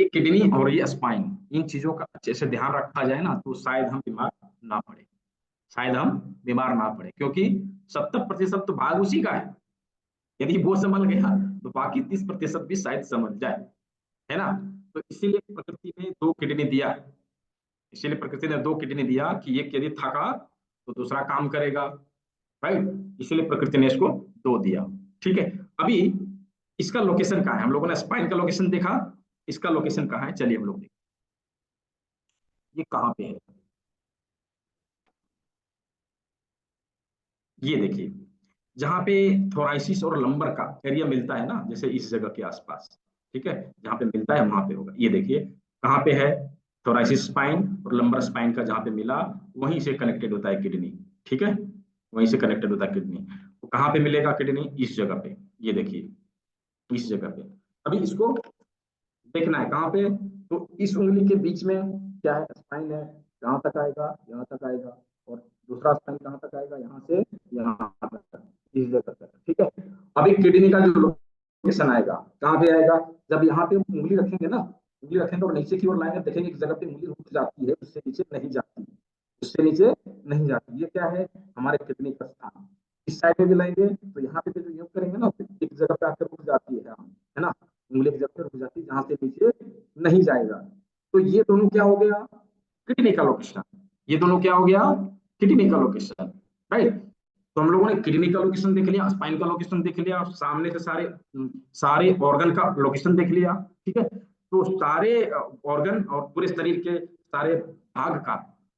किडनी और ये स्पाइन, इन चीजों का अच्छे से ध्यान रखा जाए ना तो शायद हम बीमार ना पड़े। शायद हम बीमार ना पड़े, क्योंकि 70% तो भाग उसी का है। यदि वो संभल गया तो बाकी 30% भी शायद समझ जाए, है ना? तो इसीलिए प्रकृति ने 2 किडनी दिया। इसीलिए प्रकृति ने 2 किडनी दिया कि एक यदि थका तो दूसरा काम करेगा। राइट? इसीलिए प्रकृति ने इसको 2 दिया। ठीक है, अभी इसका लोकेशन कहाँ है? हम लोगों ने स्पाइन का लोकेशन देखा, इसका लोकेशन कहाँ है? चलिए हम लोग देखते, ये कहाँ पे है। ये देखिए, जहां पे थोराइसिस और लंबर का एरिया मिलता है ना, जैसे इस जगह के आसपास। ठीक है, जहां पे मिलता है वहां पे होगा। ये देखिए कहाँ पे है, थोराइसिस स्पाइन और लंबर स्पाइन का जहां पे मिला वहीं से कनेक्टेड होता है किडनी। ठीक है, वहीं से कनेक्टेड होता है किडनी। तो कहाँ पे मिलेगा किडनी? इस जगह पे। ये देखिए इस जगह पे। अभी इसको देखना है कहाँ पे, तो इस उंगली के बीच में क्या है? स्पाइन है। कहाँ तक आएगा? यहाँ तक आएगा। और दूसरा स्पाइन कहाँ तक आएगा? यहाँ से यहाँ तक, इस जगह तक। ठीक है, अभी किडनी का जो लोकेशन आएगा कहाँ पे आएगा? जब यहाँ पे उंगली रखेंगे ना, उंगली रखेंगे और नीचे की ओर लाएंगे, देखेंगे एक जगह पे उंगली रुक जाती है, उससे नीचे नहीं जाती। उससे नीचे नहीं जाती। ये क्या है? हमारे किडनी का स्थान। इस साइड में भी लाएंगे तो यहाँ पे जो यूज करेंगे ना, एक जगह पे आकर रुक जाती है ना? उंगली की जगह पे रुक जाती है जहां से नीचे नहीं जाएगा। तो ये दोनों क्या हो गया? किडनी का लोकेशन। ये दोनों क्या हो गया? किडनी का लोकेशन। राइट? तो हम लोगों ने किडनी का लोकेशन देख लिया, स्पाइन का लोकेशन देख लिया, और सामने से सारे सारे ऑर्गन का लोकेशन देख लिया। ठीक है, तो सारे ऑर्गन और पूरे शरीर के सारे भाग का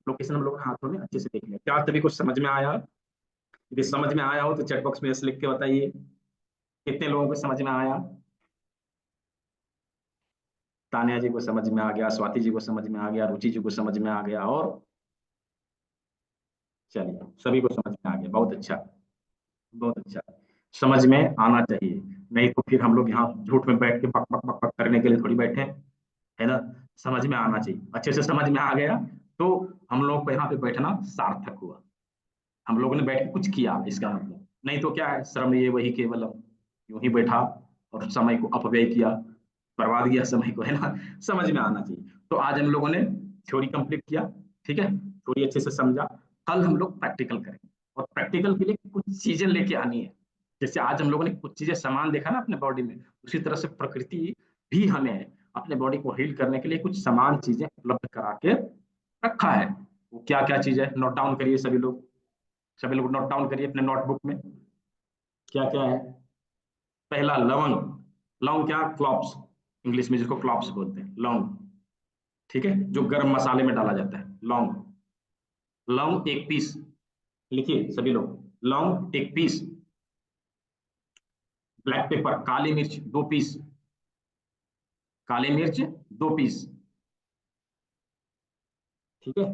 लोकेशन हम लोग हाथों में अच्छे से देख लिया। क्या सभी कुछ समझ में आया? यदि समझ में आया हो तो चैट बॉक्स में लिख के बताइए कितने लोगों को समझ में आया। तानिया जी को समझ में आ गया, स्वाति जी को समझ में आ गया, रुचि जी को समझ में आ गया, और चलिए सभी को समझ में आ गया। बहुत अच्छा, बहुत अच्छा। समझ में आना चाहिए, नहीं तो फिर हम लोग यहाँ झूठ में बैठ के बक बक बक बक करने के लिए थोड़ी बैठे हैं, है ना? समझ में आना चाहिए। अच्छे से समझ में आ गया तो हम लोग को यहाँ पे बैठना सार्थक हुआ। हम लोगों ने बैठ के कुछ किया, इसका मतलब। नहीं तो क्या है, श्रम ये वही केवलम, यूं ही बैठा और समय को अपव्यय किया, बर्बाद किया समय को, है ना? समझ में आना चाहिए। तो आज हम लोगों ने थ्योरी कंप्लीट किया। ठीक है, थ्योरी अच्छे से समझा। कल हम लोग प्रैक्टिकल करेंगे, और प्रैक्टिकल के लिए कुछ चीजें लेके आनी है। जैसे आज हम लोगों ने कुछ चीजें सामान देखा ना अपने बॉडी में, उसी तरह से प्रकृति भी हमें अपने बॉडी को हील करने के लिए कुछ सामान चीजें उपलब्ध करा के रखा है। वो क्या क्या चीज है, नोट डाउन करिए सभी लोग। सभी लोग नोट डाउन करिए अपने नोटबुक में, क्या क्या है। पहला लवंग। लौंग क्या? क्लॉव्स, इंग्लिश में जिसको क्लॉव्स बोलते हैं, लौंग। ठीक है, जो गरम मसाले में डाला जाता है, लौंग। लौंग 1 पीस, लिखिए सभी लोग, लौंग 1 पीस। ब्लैक पेपर, काली मिर्च 2 पीस। काली मिर्च 2 पीस। ठीक है,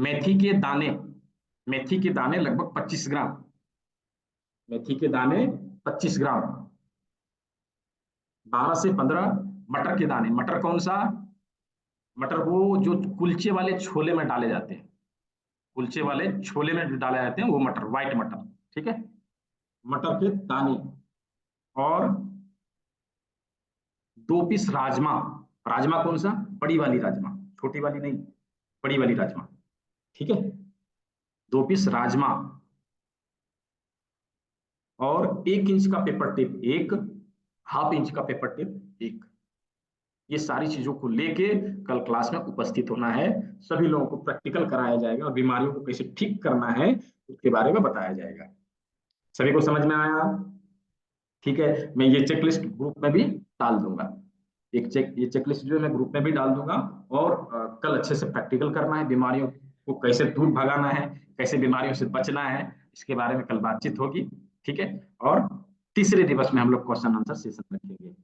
मेथी के दाने, मेथी के दाने लगभग 25 ग्राम, मेथी के दाने 25 ग्राम, 12 से 15 मटर के दाने। मटर कौन सा? मटर वो जो कुलचे वाले छोले में डाले जाते हैं, कुलचे वाले छोले में जो डाले जाते हैं वो मटर, व्हाइट मटर, ठीक है, मटर के दाने। और 2 पीस राजमा, राजमा कौन सा? बड़ी वाली राजमा, छोटी वाली नहीं, बड़ी वाली राजमा, ठीक है, 2 पीस राजमा। और 1 इंच का पेपर टेप, एक, ½ इंच का पेपर टेप एक। ये सारी चीजों को लेके कल क्लास में उपस्थित होना है। सभी लोगों को प्रैक्टिकल कराया जाएगा और बीमारियों को कैसे ठीक करना है उसके बारे में बताया जाएगा। सभी को समझ में आया? ठीक है, मैं ये चेकलिस्ट ग्रुप में भी डाल दूंगा, ये चेकलिस्ट जो है मैं ग्रुप में भी डाल दूंगा। और कल अच्छे से प्रैक्टिकल करना है, बीमारियों को कैसे दूर भगाना है, कैसे बीमारियों से बचना है, इसके बारे में कल बातचीत होगी, ठीक है। और तीसरे दिवस में हम लोग क्वेश्चन आंसर सेशन रखेंगे।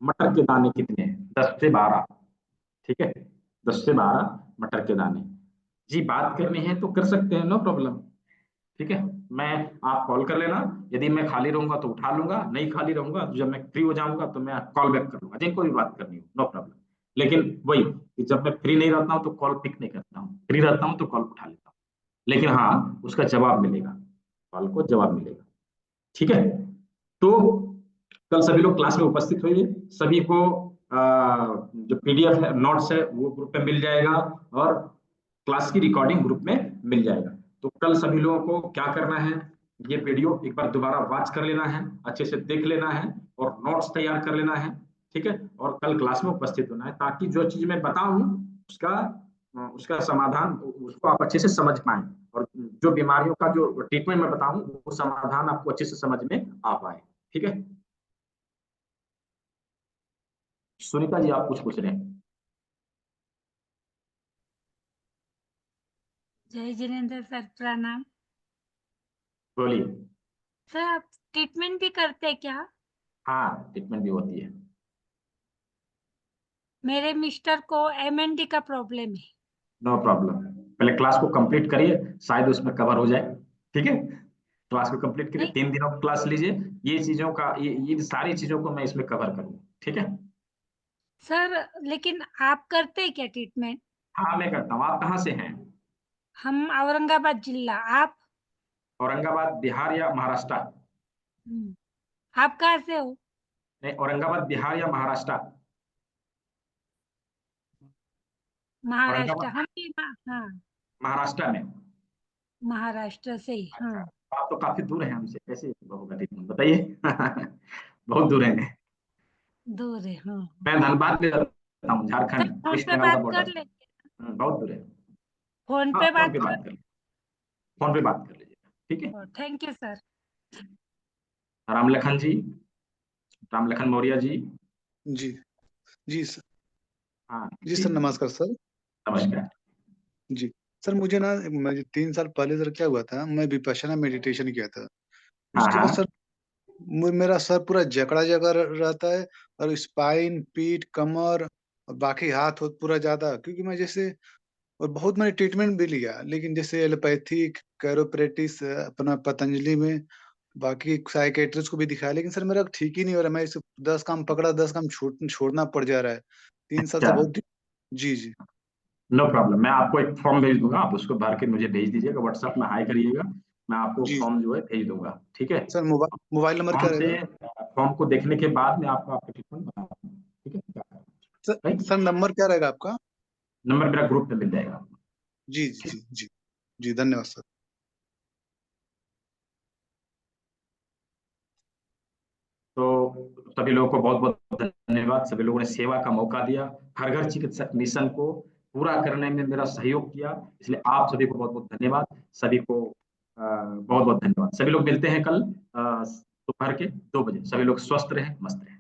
मटर के दाने कितने हैं? 10 से 12, ठीक है, 10 से 12 मटर के दाने। जी बात करनी है तो कर सकते हैं, नो प्रॉब्लम, ठीक है। मैं, आप कॉल कर लेना, यदि मैं खाली रहूंगा तो उठा लूंगा, नहीं खाली रहूंगा तो जब मैं फ्री हो जाऊंगा तो मैं कॉल बैक कर लूंगा, जिनको भी बात करनी हो, नो प्रॉब्लम। लेकिन वही कि जब मैं फ्री नहीं रहता हूँ तो कॉल पिक नहीं करता हूँ, फ्री रहता हूँ तो कॉल उठा लेता हूँ, लेकिन हाँ उसका जवाब मिलेगा, कॉल को जवाब मिलेगा, ठीक है। तो कल सभी लोग क्लास में उपस्थित होइए, सभी को जो पीडीएफ है, नोट्स है, वो ग्रुप में मिल जाएगा और क्लास की रिकॉर्डिंग ग्रुप में मिल जाएगा। तो कल सभी लोगों को क्या करना है, ये वीडियो एक बार दोबारा वॉच कर लेना है, अच्छे से देख लेना है और नोट्स तैयार कर लेना है, ठीक है। और कल क्लास में उपस्थित होना है ताकि जो चीज मैं बताऊं उसका उसका समाधान, उसको आप अच्छे से समझ पाए और जो बीमारियों का जो ट्रीटमेंट मैं बताऊं वो समाधान आपको अच्छे से समझ में आ पाए, ठीक है। सुनीता जी आप कुछ पूछ रहे हैं?
जय जिनेन्द्र सर, प्रणाम।
बोलिए।
सर आप ट्रीटमेंट भी करते हैं क्या?
हाँ ट्रीटमेंट भी होती है।
मेरे मिस्टर को MND का प्रॉब्लम है।
नो प्रॉब्लम, पहले क्लास को कंप्लीट करिए, शायद उसमें कवर हो जाए, ठीक है। क्लास को कंप्लीट करिए,
नहीं
3 दिनों की क्लास लीजिए, ये चीजों का ये सारी चीजों को मैं इसमें कवर करूंगा, ठीक है।
सर, लेकिन आप करते हैं क्या ट्रीटमेंट?
हाँ मैं करता हूँ। आप कहाँ से हैं?
हम औरंगाबाद जिला। आप?
औरंगाबाद बिहार या महाराष्ट्र?
हम्म, आप कहाँ से हो?
नहीं, औरंगाबाद बिहार या महाराष्ट्र?
महाराष्ट्र।
औरंगाबाद
हम भी हाँ,
महाराष्ट्र में।
महाराष्ट्र से ही।
अच्छा,
हाँ,
आप तो काफी दूर हैं हमसे, कैसे होगा ट्रीटमेंट बताइए? बहुत दूर है।
दूर है। हाँ
मैं धनबाद में रहता हूँ,
सर,
झारखंड,
फोन
वेस्ट
पे
बंगाल का
बात कर
बॉर्डर।
लेंगे।
बहुत दूर है।
फोन
हाँ
पे
फोन
बात
पे
कर।
बात कर, फोन पे बात कर लीजिएगा, ठीक है।
Thank you sir.
Ramlakhan ji, Ramlakhan Maurya ji.
जी जी सर।
हाँ
जी
जी,
सर, नमस्कार सर।
नमस्कार।
जी सर, मुझे ना, मुझे 3 साल पहले सर क्या हुआ था, मैं विपश्यना मेडिटेशन किया था।
हाँ
उसके
हाँ।
बाद सर मेरा सर पूरा जकड़ा जगह रहता है, और स्पाइन, पीठ, कमर और बाकी हाथ पूरा ज्यादा, क्योंकि मैं जैसे, और बहुत मैंने ट्रीटमेंट भी लिया, लेकिन जैसे एलोपैथिक, कैरोप्रैक्टिस अपना पतंजलि में, बाकी साइकेट्रिस्ट को भी दिखाया, लेकिन सर मेरा ठीक ही नहीं हो रहा। मैं इसे 10 काम पकड़ा, 10 काम छोड़ना पड़ जा रहा है। 3 साल
अच्छा,
से बहुत। जी जी।
नो प्रॉब्लम, मैं आपको एक फॉर्म भेज दूंगा, आप उसको भर के मुझे भेज दीजिएगा, व्हाट्सएप में हाई करिएगा, मैं आपको
जी
फॉर्म जो है भेज दूंगा, ठीक है।
सर, मोबाइल नंबर क्या
फॉर्म
रहेगा?
से, फॉर्म को देखने के बाद मैं आपको आपका ट्रीटमेंट बता दूंगा, ठीक है, क्या करना
सर,
है, राइट।
सर नंबर क्या रहेगा आपका?
नंबर मेरा ग्रुप में मिल जाएगा।
जी जी जी जी। जी धन्यवाद सर।
तो सभी लोगों को बहुत बहुत धन्यवाद, सभी लोगों ने सेवा का मौका दिया, हर घर चिकित्सक मिशन को पूरा करने में मेरा सहयोग किया, इसलिए आप सभी को बहुत बहुत धन्यवाद। सभी को बहुत बहुत धन्यवाद। सभी लोग मिलते हैं कल दोपहर के 2 बजे। सभी लोग स्वस्थ रहें, मस्त रहें।